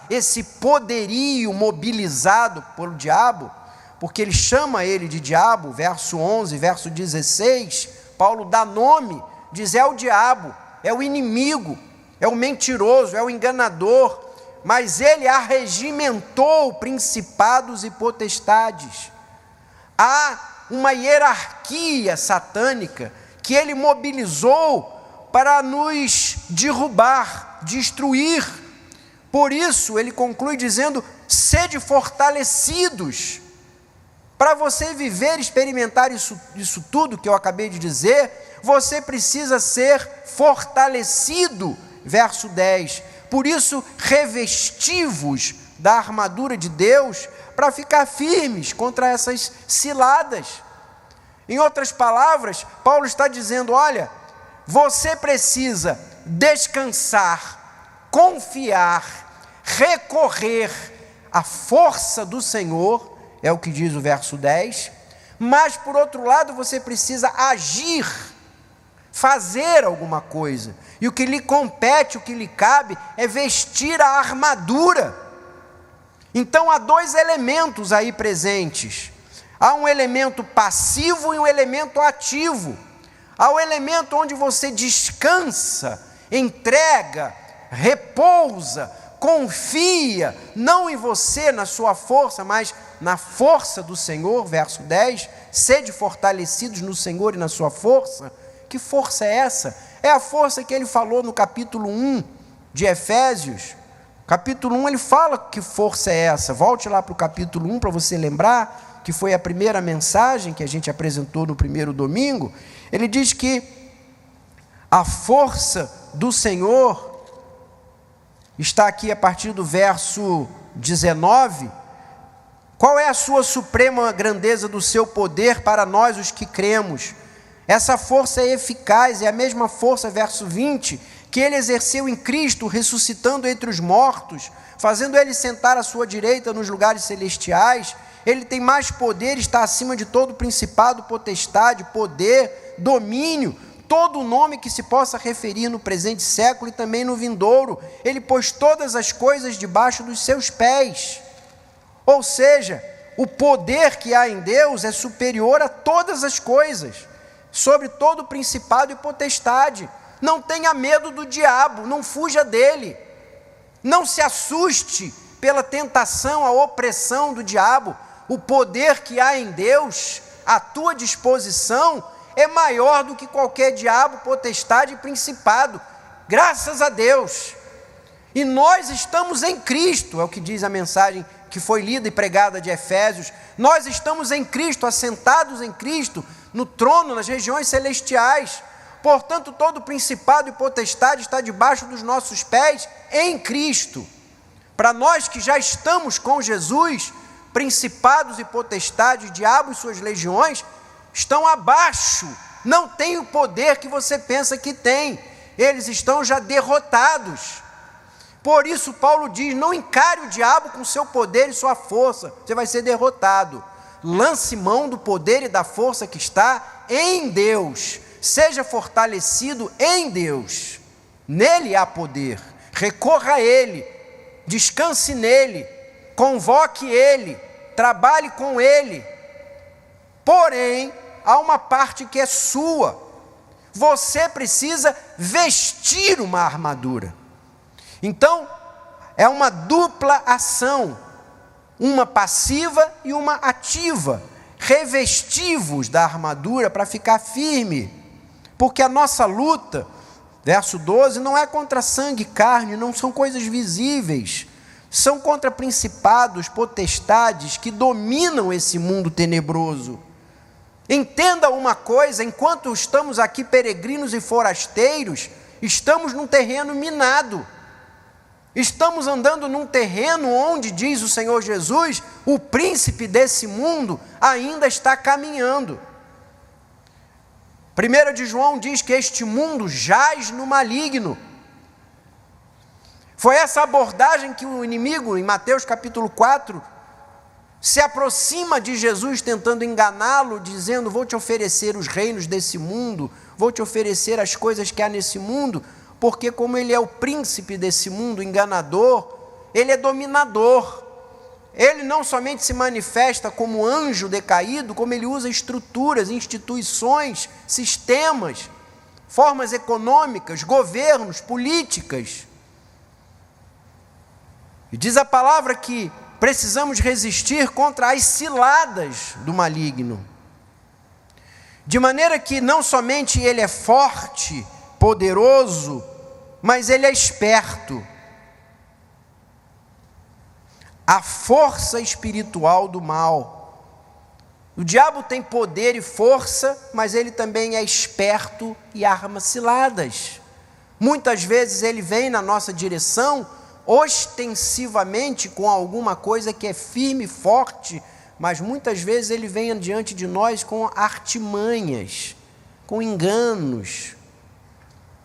esse poderio mobilizado pelo diabo, porque ele chama ele de diabo, verso 11, verso 16, Paulo dá nome, diz: é o diabo, é o inimigo, é o mentiroso, é o enganador, mas ele arregimentou principados e potestades. Há uma hierarquia satânica que ele mobilizou para nos derrubar, destruir. Por isso ele conclui dizendo: sede fortalecidos. Para você viver e experimentar isso tudo que eu acabei de dizer, você precisa ser fortalecido. Verso 10. Por isso, revesti-vos da armadura de Deus, para ficar firmes contra essas ciladas. Em outras palavras, Paulo está dizendo: olha, você precisa descansar, confiar, recorrer à força do Senhor, é o que diz o verso 10, mas por outro lado você precisa agir, fazer alguma coisa, e o que lhe compete, o que lhe cabe, é vestir a armadura. Então há dois elementos aí presentes, há um elemento passivo e um elemento ativo. Há o elemento onde você descansa, entrega, repousa, confia, não em você, na sua força, mas na força do Senhor, verso 10, sede fortalecidos no Senhor e na sua força. Que força é essa? É a força que ele falou no capítulo 1 de Efésios. Capítulo 1 ele fala que força é essa. Volte lá para o capítulo 1 para você lembrar, que foi a primeira mensagem que a gente apresentou no primeiro domingo. Ele diz que a força do Senhor está aqui a partir do verso 19. Qual é a sua suprema grandeza do seu poder para nós os que cremos? Essa força é eficaz, é a mesma força, verso 20, que ele exerceu em Cristo, ressuscitando entre os mortos, fazendo ele sentar à sua direita nos lugares celestiais. Ele tem mais poder, está acima de todo principado, potestade, poder, domínio, todo nome que se possa referir no presente século e também no vindouro. Ele pôs todas as coisas debaixo dos seus pés. Ou seja, o poder que há em Deus é superior a todas as coisas, sobre todo principado e potestade. Não tenha medo do diabo, não fuja dele. Não se assuste pela tentação, a opressão do diabo. O poder que há em Deus, à tua disposição, é maior do que qualquer diabo, potestade e principado. Graças a Deus. E nós estamos em Cristo, é o que diz a mensagem que foi lida e pregada de Efésios. Nós estamos em Cristo, assentados em Cristo, no trono, nas regiões celestiais. Portanto, todo principado e potestade está debaixo dos nossos pés em Cristo. Para nós que já estamos com Jesus, principados e potestades, diabo e suas legiões, estão abaixo, não têm o poder que você pensa que tem, eles estão já derrotados. Por isso Paulo diz, não encare o diabo com seu poder e sua força, você vai ser derrotado. Lance mão do poder e da força que está em Deus, seja fortalecido em Deus, nele há poder, recorra a ele, descanse nele, convoque ele, trabalhe com ele. Porém, há uma parte que é sua, você precisa vestir uma armadura. Então, é uma dupla ação, uma passiva e uma ativa. Revesti-vos da armadura para ficar firme, porque a nossa luta, verso 12, não é contra sangue e carne, não são coisas visíveis, são contra principados, potestades que dominam esse mundo tenebroso. Entenda uma coisa, enquanto estamos aqui peregrinos e forasteiros, estamos num terreno minado, estamos andando num terreno onde, diz o Senhor Jesus, o príncipe desse mundo ainda está caminhando. 1 de João diz que este mundo jaz no maligno. Foi essa abordagem que o inimigo, em Mateus capítulo 4, se aproxima de Jesus tentando enganá-lo, dizendo, vou te oferecer os reinos desse mundo, vou te oferecer as coisas que há nesse mundo, porque como ele é o príncipe desse mundo, enganador, ele é dominador. Ele não somente se manifesta como anjo decaído, como ele usa estruturas, instituições, sistemas, formas econômicas, governos, políticas. E diz a palavra que precisamos resistir contra as ciladas do maligno. De maneira que não somente ele é forte, poderoso, mas ele é esperto. A força espiritual do mal. O diabo tem poder e força, mas ele também é esperto e arma ciladas. Muitas vezes ele vem na nossa direção ostensivamente com alguma coisa que é firme e forte, mas muitas vezes ele vem diante de nós com artimanhas, com enganos,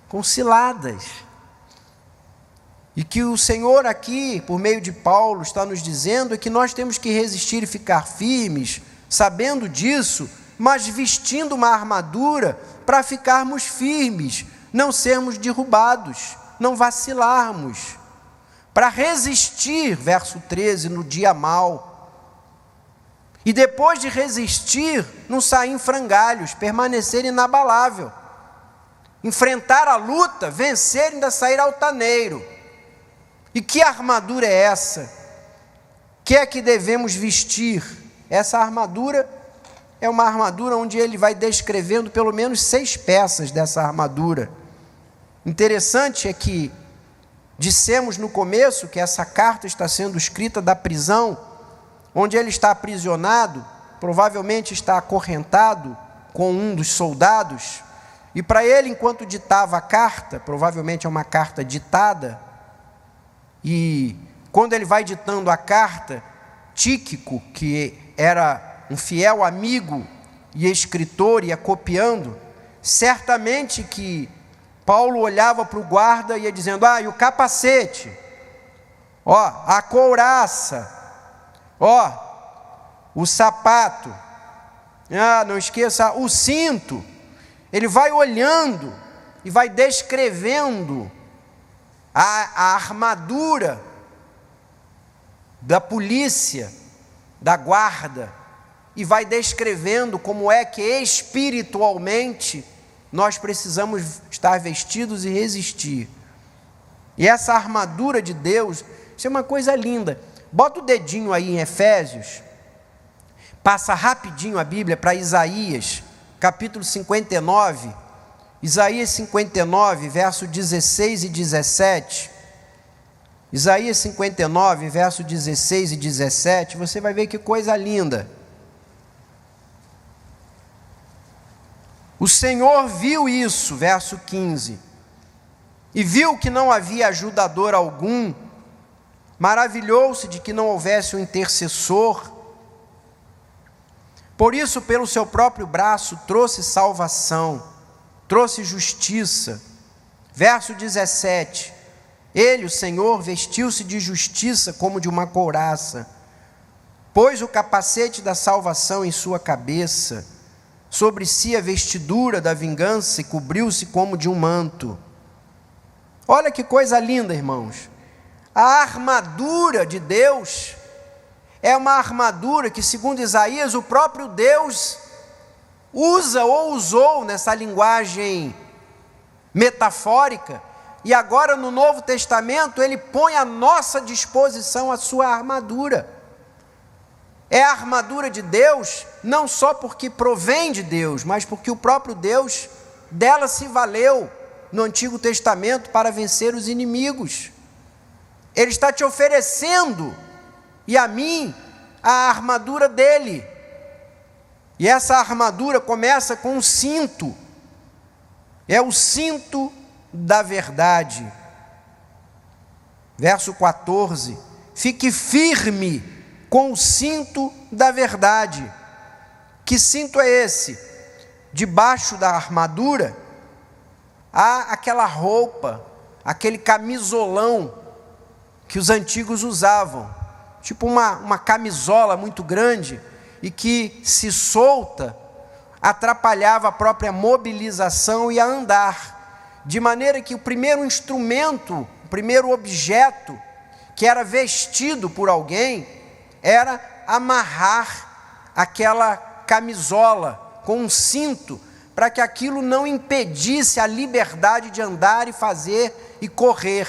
com ciladas. E que o Senhor aqui, por meio de Paulo, está nos dizendo é que nós temos que resistir e ficar firmes, sabendo disso, mas vestindo uma armadura para ficarmos firmes, não sermos derrubados, não vacilarmos, para resistir, verso 13, no dia mau. E depois de resistir, não sair em frangalhos, permanecer inabalável, enfrentar a luta, vencer e ainda sair altaneiro. E que armadura é essa? Que é que devemos vestir? Essa armadura é uma armadura onde ele vai descrevendo pelo menos 6 peças dessa armadura. Interessante é que dissemos no começo que essa carta está sendo escrita da prisão, onde ele está aprisionado, provavelmente está acorrentado com um dos soldados, e para ele, enquanto ditava a carta, provavelmente é uma carta ditada, e quando ele vai ditando a carta, Tíquico, que era um fiel amigo e escritor, ia copiando, certamente que Paulo olhava para o guarda e ia dizendo: e o capacete, a couraça, o sapato, não esqueça, o cinto. Ele vai olhando e vai descrevendo a armadura da polícia, da guarda, e vai descrevendo como é que espiritualmente nós precisamos estar vestidos e resistir. E essa armadura de Deus, isso é uma coisa linda. Bota o dedinho aí em Efésios, passa rapidinho a Bíblia para Isaías, capítulo 59, Isaías 59, verso 16 e 17. Isaías 59, verso 16 e 17, você vai ver que coisa linda. O Senhor viu isso, verso 15, e viu que não havia ajudador algum, maravilhou-se de que não houvesse um intercessor. Por isso, pelo seu próprio braço, trouxe salvação, trouxe justiça. Verso 17, ele, o Senhor, vestiu-se de justiça como de uma couraça, pôs o capacete da salvação em sua cabeça, sobre si a vestidura da vingança e cobriu-se como de um manto. Olha que coisa linda, irmãos. A armadura de Deus é uma armadura que, segundo Isaías, o próprio Deus usa ou usou nessa linguagem metafórica, e agora no Novo Testamento ele põe à nossa disposição a sua armadura. É a armadura de Deus, não só porque provém de Deus, mas porque o próprio Deus dela se valeu no Antigo Testamento para vencer os inimigos. Ele está te oferecendo, e a mim, a armadura dele. E essa armadura começa com um cinto. É o cinto da verdade. Verso 14: fique firme com o cinto da verdade. Que cinto é esse? Debaixo da armadura há aquela roupa, aquele camisolão que os antigos usavam, tipo uma camisola muito grande, e que, se solta, atrapalhava a própria mobilização e a andar, de maneira que o primeiro instrumento, o primeiro objeto que era vestido por alguém, era amarrar aquela camisola com um cinto, para que aquilo não impedisse a liberdade de andar e fazer e correr.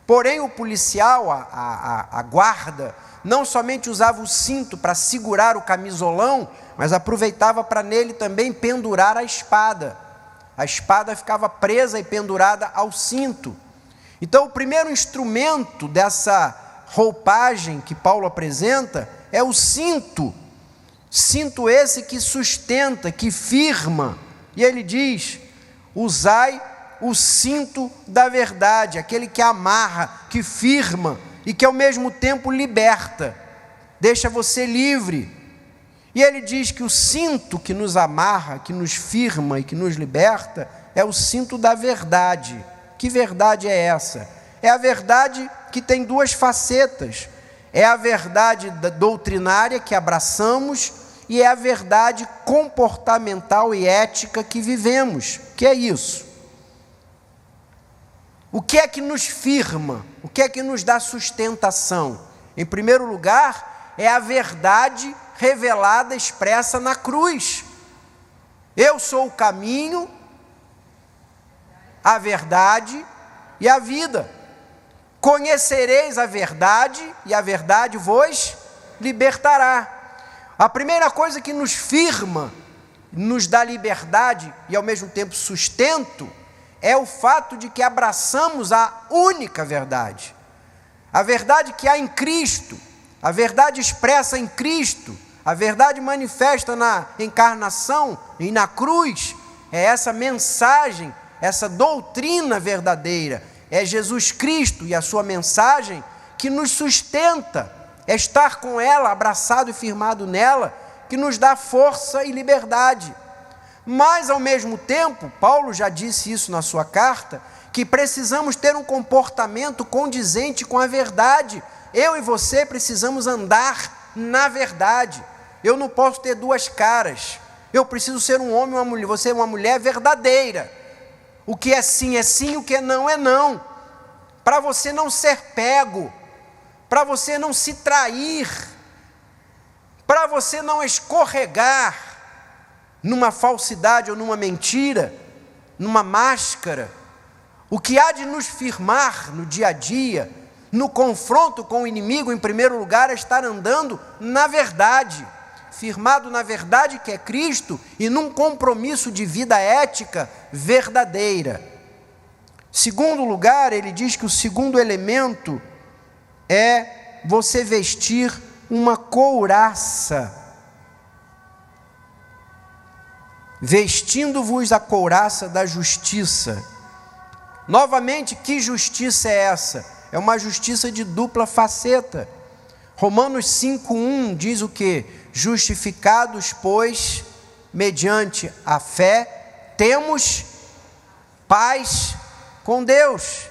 Porém, o policial, a guarda, não somente usava o cinto para segurar o camisolão, mas aproveitava para nele também pendurar a espada. A espada ficava presa e pendurada ao cinto. Então, o primeiro instrumento dessa roupagem que Paulo apresenta é o cinto. Cinto esse que sustenta, que firma. E ele diz: usai o cinto da verdade, aquele que amarra, que firma e que ao mesmo tempo liberta, deixa você livre. E ele diz que o cinto que nos amarra, que nos firma e que nos liberta, é o cinto da verdade. Que verdade é essa? É a verdade que tem duas facetas. É a verdade doutrinária que abraçamos e é a verdade comportamental e ética que vivemos. Que é isso? O que é que nos firma? O que é que nos dá sustentação? Em primeiro lugar, é a verdade revelada, expressa na cruz. Eu sou o caminho, a verdade e a vida. Conhecereis a verdade e a verdade vos libertará. A primeira coisa que nos firma, nos dá liberdade e ao mesmo tempo sustento, é o fato de que abraçamos a única verdade. A verdade que há em Cristo, a verdade expressa em Cristo, a verdade manifesta na encarnação e na cruz, é essa mensagem, essa doutrina verdadeira. É Jesus Cristo e a sua mensagem que nos sustenta, é estar com ela, abraçado e firmado nela, que nos dá força e liberdade. Mas, ao mesmo tempo, Paulo já disse isso na sua carta, que precisamos ter um comportamento condizente com a verdade. Eu e você precisamos andar na verdade. Eu não posso ter duas caras. Eu preciso ser um homem e uma mulher, você é uma mulher verdadeira. O que é sim, o que é não. Para você não ser pego, para você não se trair, para você não escorregar numa falsidade ou numa mentira, numa máscara. O que há de nos firmar no dia a dia, no confronto com o inimigo, em primeiro lugar, é estar andando na verdade, firmado na verdade que é Cristo e num compromisso de vida ética verdadeira. Segundo lugar, ele diz que o segundo elemento é você vestir uma couraça. Vestindo-vos a couraça da justiça. Novamente, que justiça é essa? É uma justiça de dupla faceta. Romanos 5:1 diz o quê? Justificados, pois, mediante a fé, temos paz com Deus.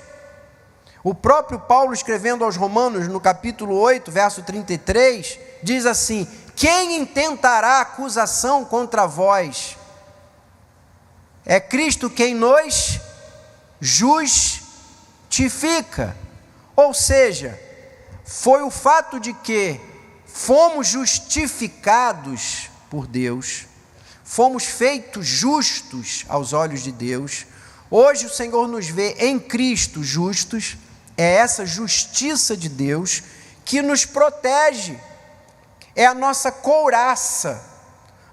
O próprio Paulo, escrevendo aos Romanos, no capítulo 8, verso 33, diz assim: quem intentará acusação contra vós? É Cristo quem nos justifica. Ou seja, foi o fato de que fomos justificados por Deus, fomos feitos justos aos olhos de Deus. Hoje o Senhor nos vê em Cristo justos. É essa justiça de Deus que nos protege, é a nossa couraça.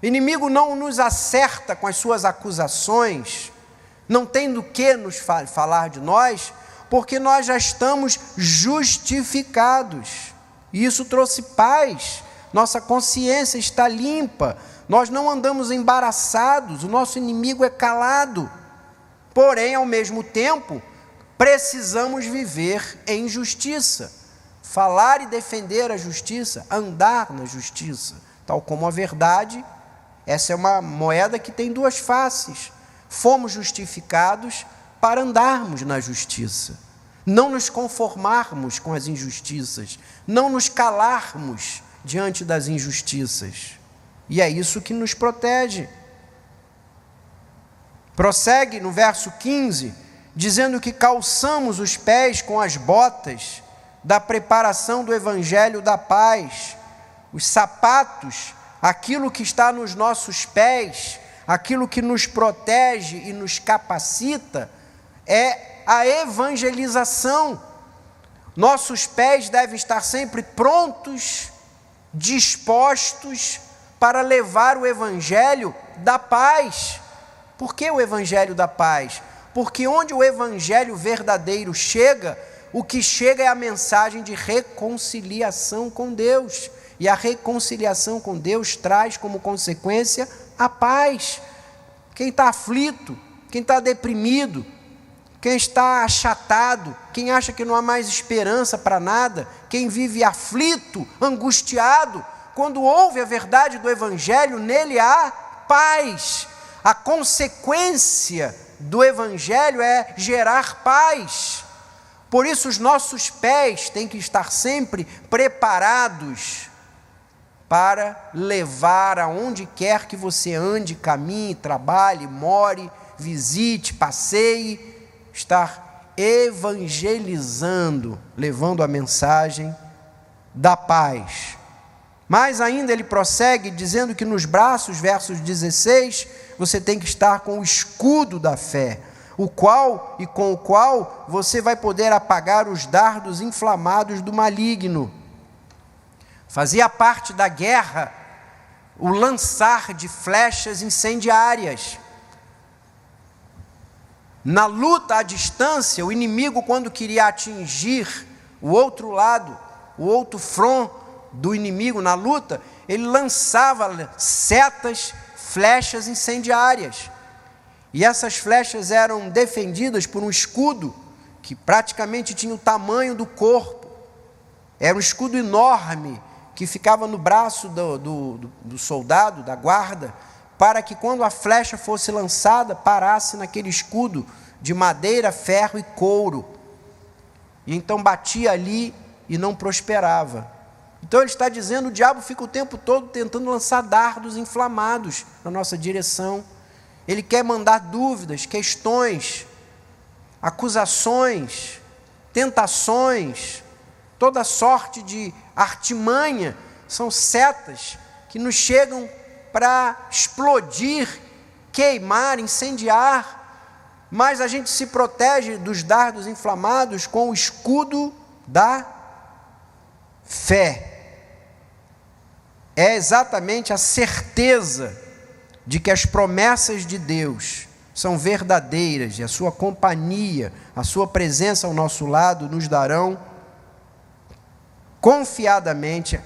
O inimigo não nos acerta com as suas acusações, não tem do que nos falar de nós, porque nós já estamos justificados. E isso trouxe paz, nossa consciência está limpa, nós não andamos embaraçados, o nosso inimigo é calado. Porém, ao mesmo tempo, precisamos viver em justiça, falar e defender a justiça, andar na justiça, tal como a verdade. Essa é uma moeda que tem duas faces. Fomos justificados para andarmos na justiça, não nos conformarmos com as injustiças, não nos calarmos diante das injustiças. E é isso que nos protege. Prossegue no verso 15, dizendo que calçamos os pés com as botas da preparação do evangelho da paz. Os sapatos, aquilo que está nos nossos pés, aquilo que nos protege e nos capacita, é a evangelização. Nossos pés devem estar sempre prontos, dispostos para levar o evangelho da paz. Por que o evangelho da paz? Porque onde o evangelho verdadeiro chega, o que chega é a mensagem de reconciliação com Deus. E a reconciliação com Deus traz como consequência a paz. Quem está aflito, quem está deprimido, quem está achatado, quem acha que não há mais esperança para nada, quem vive aflito, angustiado, quando ouve a verdade do evangelho, nele há paz. A consequência do evangelho é gerar paz. Por isso os nossos pés têm que estar sempre preparados para levar aonde quer que você ande, caminhe, trabalhe, more, visite, passeie, estar evangelizando, levando a mensagem da paz. Mas ainda ele prossegue dizendo que nos braços, versos 16, você tem que estar com o escudo da fé, com o qual você vai poder apagar os dardos inflamados do maligno. Fazia parte da guerra o lançar de flechas incendiárias. Na luta à distância, o inimigo, quando queria atingir o outro lado, o outro front do inimigo na luta, ele lançava setas, flechas incendiárias. E essas flechas eram defendidas por um escudo que praticamente tinha o tamanho do corpo. Era um escudo enorme que ficava no braço do soldado, da guarda, para que quando a flecha fosse lançada, parasse naquele escudo de madeira, ferro e couro. E então batia ali e não prosperava. Então ele está dizendo, o diabo fica o tempo todo tentando lançar dardos inflamados na nossa direção. Ele quer mandar dúvidas, questões, acusações, tentações, toda sorte de artimanha. São setas que nos chegam para explodir, queimar, incendiar, mas a gente se protege dos dardos inflamados com o escudo da fé. É exatamente a certeza de que as promessas de Deus são verdadeiras e a sua companhia, a sua presença ao nosso lado nos darão confiadamente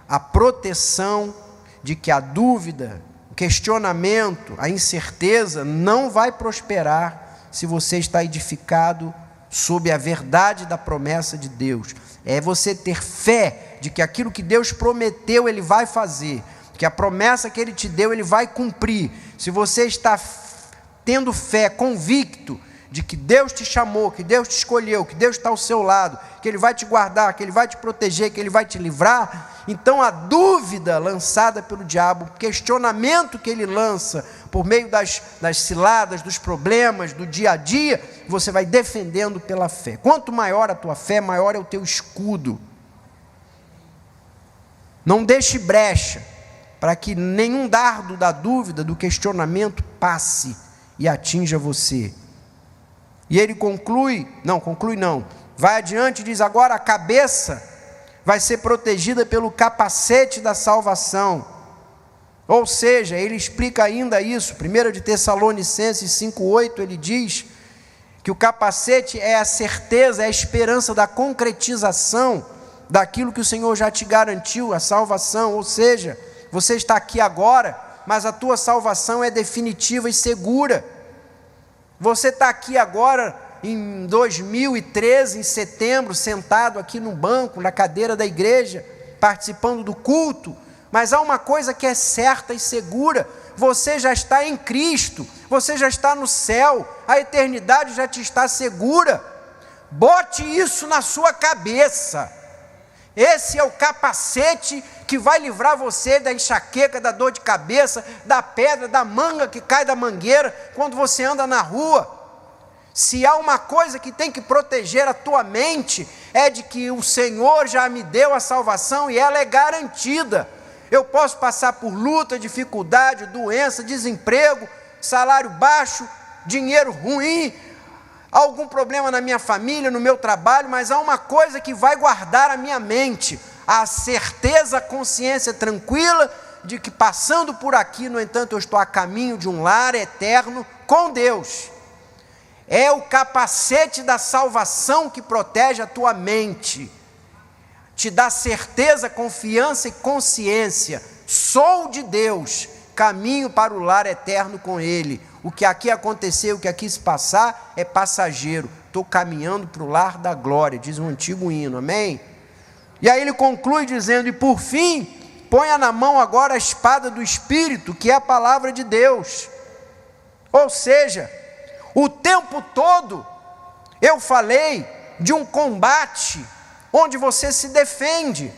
a proteção de que a dúvida, o questionamento, a incerteza não vai prosperar se você está edificado sob a verdade da promessa de Deus. É você ter fé de que aquilo que Deus prometeu Ele vai fazer, que a promessa que Ele te deu Ele vai cumprir. Se você está tendo fé, convicto de que Deus te chamou, que Deus te escolheu, que Deus está ao seu lado, que Ele vai te guardar, que Ele vai te proteger, que Ele vai te livrar, então a dúvida lançada pelo diabo, o questionamento que ele lança por meio das ciladas, dos problemas, do dia a dia, você vai defendendo pela fé. Quanto maior a tua fé, maior é o teu escudo. Não deixe brecha para que nenhum dardo da dúvida, do questionamento passe e atinja você. E ele vai adiante e diz, agora a cabeça vai ser protegida pelo capacete da salvação. Ou seja, ele explica ainda isso, 1 de Tessalonicenses 5,8, ele diz que o capacete é a certeza, é a esperança da concretização daquilo que o Senhor já te garantiu, a salvação. Ou seja, você está aqui agora, mas a tua salvação é definitiva e segura. Você está aqui agora, em 2013, em setembro, sentado aqui no banco, na cadeira da igreja, participando do culto, mas há uma coisa que é certa e segura: você já está em Cristo, você já está no céu, a eternidade já te está segura. Bote isso na sua cabeça. Esse é o capacete que vai livrar você da enxaqueca, da dor de cabeça, da pedra, da manga que cai da mangueira quando você anda na rua. Se há uma coisa que tem que proteger a tua mente, é de que o Senhor já me deu a salvação e ela é garantida. Eu posso passar por luta, dificuldade, doença, desemprego, salário baixo, dinheiro ruim, algum problema na minha família, no meu trabalho, mas há uma coisa que vai guardar a minha mente: a certeza, a consciência tranquila de que passando por aqui, no entanto, eu estou a caminho de um lar eterno com Deus. É o capacete da salvação que protege a tua mente, te dá certeza, confiança e consciência. Sou de Deus, caminho para o lar eterno com Ele. O que aqui aconteceu, o que aqui se passar, é passageiro. Estou caminhando para o lar da glória, diz um antigo hino, amém? E aí ele conclui dizendo, e por fim, ponha na mão agora a espada do Espírito, que é a palavra de Deus. Ou seja, o tempo todo eu falei de um combate onde você se defende.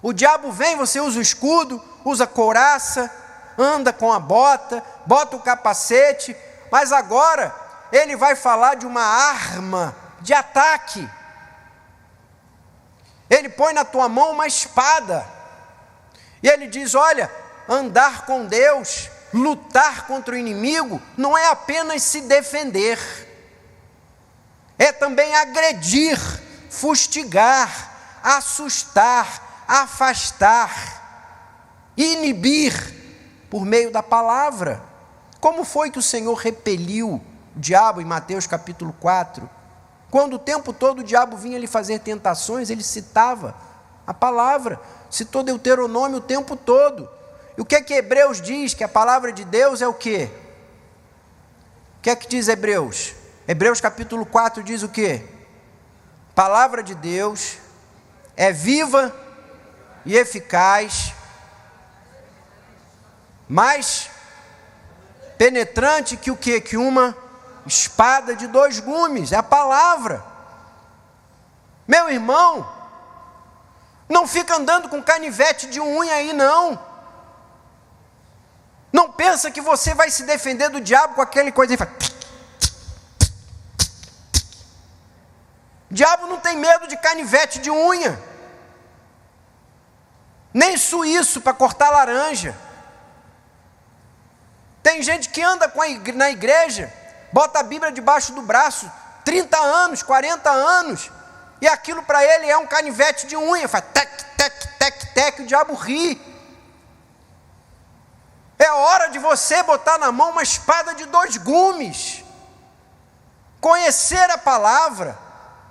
O diabo vem, você usa o escudo, usa a couraça, anda com a bota, bota o capacete, mas agora ele vai falar de uma arma de ataque. Ele põe na tua mão uma espada, e ele diz, olha, andar com Deus, lutar contra o inimigo, não é apenas se defender, é também agredir, fustigar, assustar, afastar, inibir, por meio da palavra. Como foi que o Senhor repeliu o diabo em Mateus capítulo 4? Quando o tempo todo o diabo vinha lhe fazer tentações, ele citava a palavra, citou Deuteronômio o tempo todo. E o que é que Hebreus diz? Que a palavra de Deus é o quê? O que é que diz Hebreus? Hebreus capítulo 4 diz o quê? Palavra de Deus é viva e eficaz, mais penetrante que o quê? Que uma espada de 2 gumes, é a palavra. Meu irmão, não fica andando com canivete de unha aí não. Não pensa que você vai se defender do diabo com aquele coisa aí. O diabo não tem medo de canivete de unha, nem suíço para cortar laranja. Tem gente que anda na igreja, bota a Bíblia debaixo do braço, 30 anos, 40 anos, e aquilo para ele é um canivete de unha, faz tec, tec, tec, tec, o diabo ri. É hora de você botar na mão uma espada de 2 gumes, conhecer a palavra,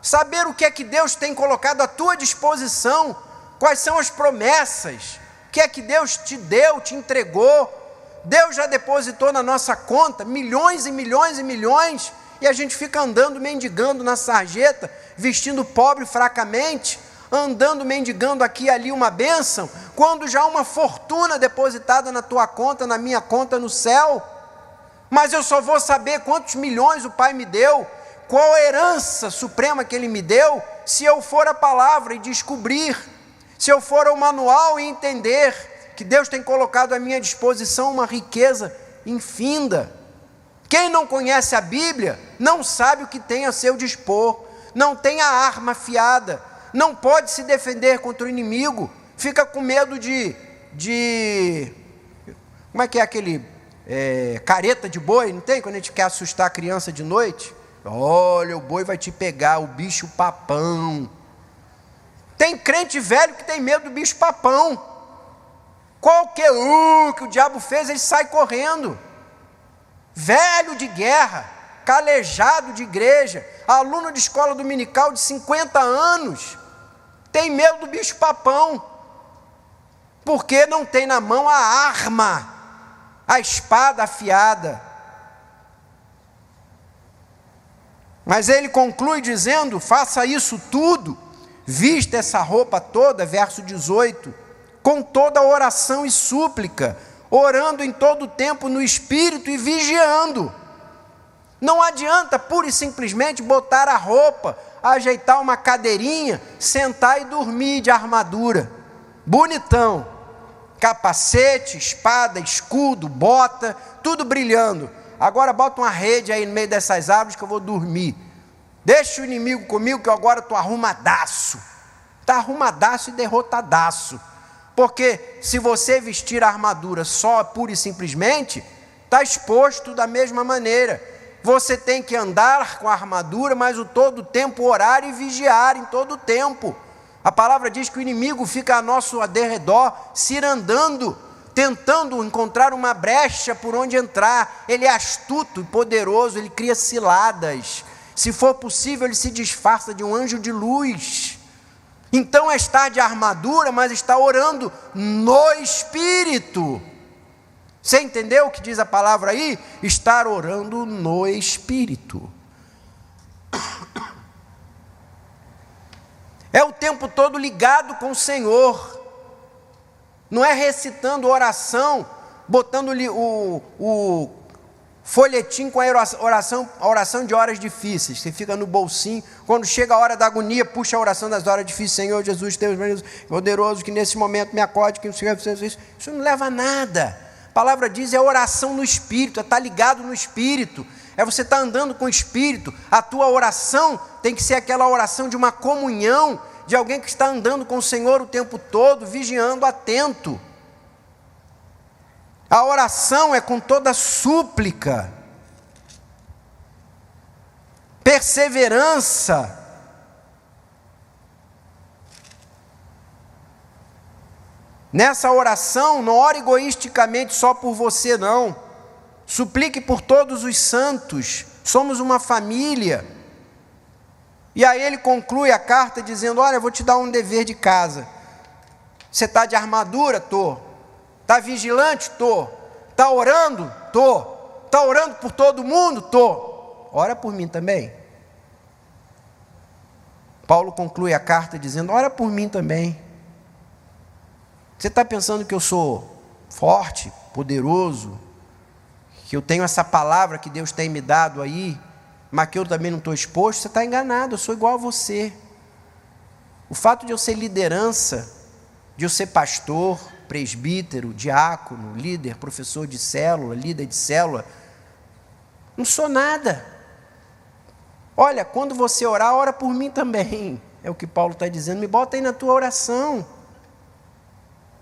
saber o que é que Deus tem colocado à tua disposição, quais são as promessas, o que é que Deus te deu, te entregou. Deus já depositou na nossa conta milhões e milhões e milhões, e a gente fica andando mendigando na sarjeta, vestindo pobre fracamente, andando mendigando aqui e ali uma bênção, quando já há uma fortuna depositada na tua conta, na minha conta no céu. Mas eu só vou saber quantos milhões o Pai me deu, qual a herança suprema que Ele me deu, se eu for a palavra e descobrir, se eu for ao manual e entender que Deus tem colocado à minha disposição uma riqueza infinda. Quem não conhece a Bíblia, não sabe o que tem a seu dispor, não tem a arma afiada, não pode se defender contra o inimigo, fica com medo como é que é aquele careta de boi, não tem? Quando a gente quer assustar a criança de noite, olha, o boi vai te pegar, o bicho papão. Tem crente velho que tem medo do bicho papão. Qualquer que o diabo fez, ele sai correndo. Velho de guerra, calejado de igreja, aluno de escola dominical de 50 anos, tem medo do bicho papão, porque não tem na mão a arma, a espada afiada. Mas ele conclui dizendo: faça isso tudo, vista essa roupa toda, verso 18, com toda oração e súplica, orando em todo tempo no Espírito e vigiando. Não adianta pura e simplesmente botar a roupa, ajeitar uma cadeirinha, sentar e dormir de armadura, bonitão, capacete, espada, escudo, bota, tudo brilhando. Agora bota uma rede aí no meio dessas árvores que eu vou dormir. Deixa o inimigo comigo que eu agora estou arrumadaço. Está arrumadaço e derrotadaço. Porque se você vestir a armadura só, pura e simplesmente, está exposto da mesma maneira. Você tem que andar com a armadura, mas o todo tempo orar e vigiar em todo tempo. A palavra diz que o inimigo fica a nosso derredor, cirandando, tentando encontrar uma brecha por onde entrar. Ele é astuto e poderoso, ele cria ciladas. Se for possível, ele se disfarça de um anjo de luz. Então é estar de armadura, mas está orando no Espírito. Você entendeu o que diz a palavra aí? Estar orando no Espírito. É o tempo todo ligado com o Senhor. Não é recitando oração, botando o folhetim com a oração de horas difíceis. Você fica no bolsinho, quando chega a hora da agonia, puxa a oração das horas difíceis. Senhor Jesus, Deus poderoso, que nesse momento me acorde, que o Senhor fez isso. Isso não leva a nada. A palavra diz, é oração no Espírito, é estar ligado no Espírito. É você estar andando com o Espírito. A tua oração tem que ser aquela oração de uma comunhão, de alguém que está andando com o Senhor o tempo todo, vigiando, atento. A oração é com toda súplica, perseverança. Nessa oração, não ore egoisticamente só por você, não. Suplique por todos os santos. Somos uma família. E aí ele conclui a carta dizendo: olha, eu vou te dar um dever de casa. Você está de armadura? Estou. Está vigilante? Estou. Está orando? Estou. Está orando por todo mundo? Estou. Ora por mim também. Paulo conclui a carta dizendo: ora por mim também. Você está pensando que eu sou forte, poderoso, que eu tenho essa palavra que Deus tem me dado aí, mas que eu também não estou exposto, você está enganado, eu sou igual a você. O fato de eu ser liderança, de eu ser pastor, presbítero, diácono, líder, professor de célula, líder de célula, não sou nada. Olha, quando você orar, ora por mim também. É o que Paulo está dizendo, me bota aí na tua oração.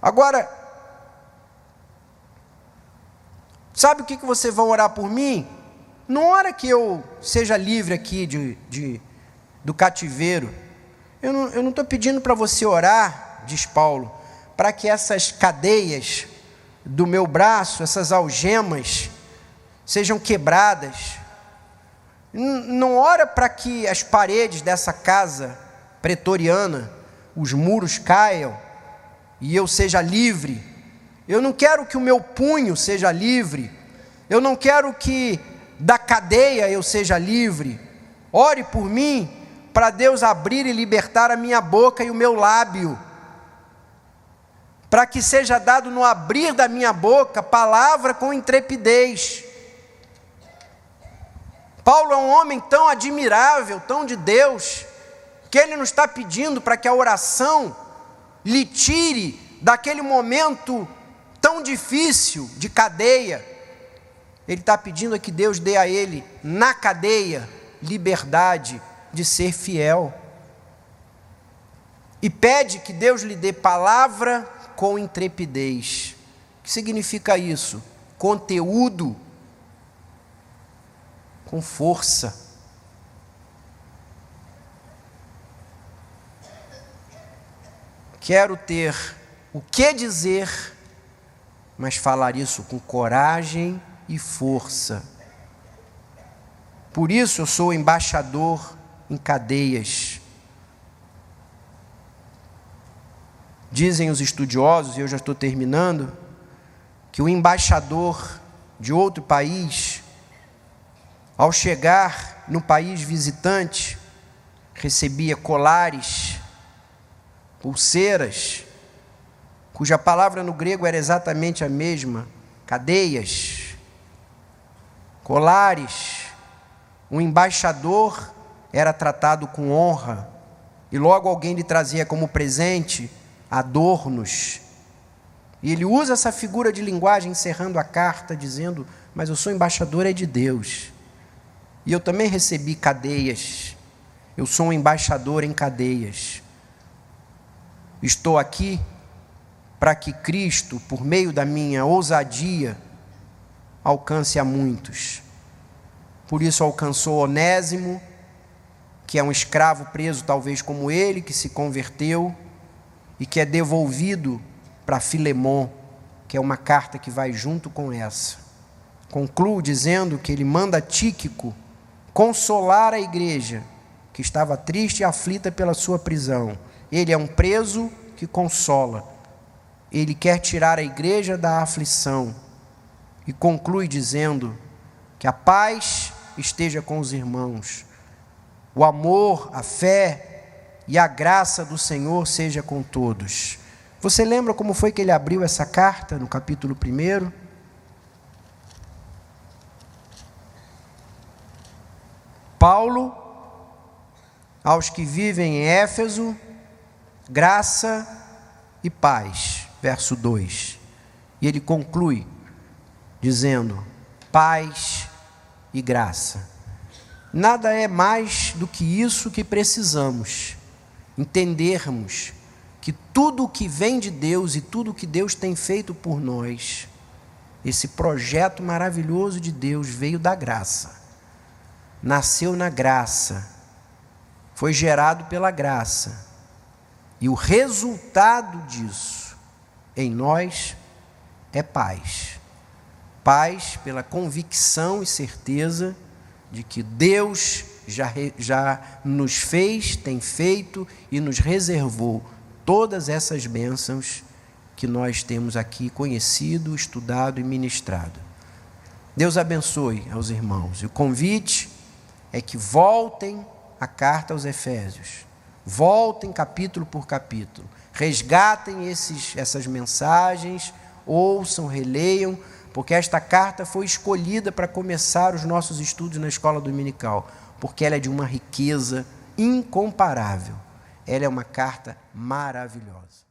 Agora, sabe o que você vai orar por mim? Não ora que eu seja livre aqui do cativeiro. Eu não estou pedindo para você orar, diz Paulo, para que essas cadeias do meu braço, essas algemas, sejam quebradas. Não ora para que as paredes dessa casa pretoriana, os muros caiam e eu seja livre. Eu não quero que o meu punho seja livre. Eu não quero que da cadeia eu seja livre. Ore por mim para Deus abrir e libertar a minha boca e o meu lábio, para que seja dado no abrir da minha boca palavra com intrepidez. Paulo é um homem tão admirável, tão de Deus, que ele não está pedindo para que a oração lhe tire daquele momento tão difícil de cadeia. Ele está pedindo a que Deus dê a ele, na cadeia, liberdade de ser fiel. E pede que Deus lhe dê palavra com intrepidez. O que significa isso? Conteúdo com força. Quero ter o que dizer, mas falar isso com coragem e força. Por isso eu sou embaixador em cadeias. Dizem os estudiosos, e eu já estou terminando, que o embaixador de outro país, ao chegar no país visitante, recebia colares, pulseiras, cuja palavra no grego era exatamente a mesma, cadeias, colares. Um embaixador era tratado com honra, e logo alguém lhe trazia como presente adornos. E ele usa essa figura de linguagem encerrando a carta, dizendo: mas eu sou embaixador é de Deus. E eu também recebi cadeias. Eu sou um embaixador em cadeias. Estou aqui para que Cristo, por meio da minha ousadia, alcance a muitos. Por isso alcançou Onésimo, que é um escravo preso talvez como ele, que se converteu e que é devolvido para Filemon, que é uma carta que vai junto com essa. Concluo dizendo que ele manda Tíquico consolar a igreja, que estava triste e aflita pela sua prisão. Ele é um preso que consola. Ele quer tirar a igreja da aflição. E conclui dizendo que a paz esteja com os irmãos. O amor, a fé e a graça do Senhor seja com todos. Você lembra como foi que ele abriu essa carta no capítulo 1? Paulo, aos que vivem em Éfeso, graça e paz, verso 2. E ele conclui dizendo: paz e graça. Nada é mais do que isso que precisamos, entendermos que tudo o que vem de Deus e tudo o que Deus tem feito por nós, esse projeto maravilhoso de Deus veio da graça. Nasceu na graça, foi gerado pela graça, e o resultado disso em nós é paz. Paz pela convicção e certeza de que Deus já nos fez, tem feito e nos reservou todas essas bênçãos que nós temos aqui conhecido, estudado e ministrado. Deus abençoe aos irmãos. E o convite é que voltem a carta aos Efésios, voltem capítulo por capítulo, resgatem essas mensagens, ouçam, releiam, porque esta carta foi escolhida para começar os nossos estudos na escola dominical, porque ela é de uma riqueza incomparável. Ela é uma carta maravilhosa.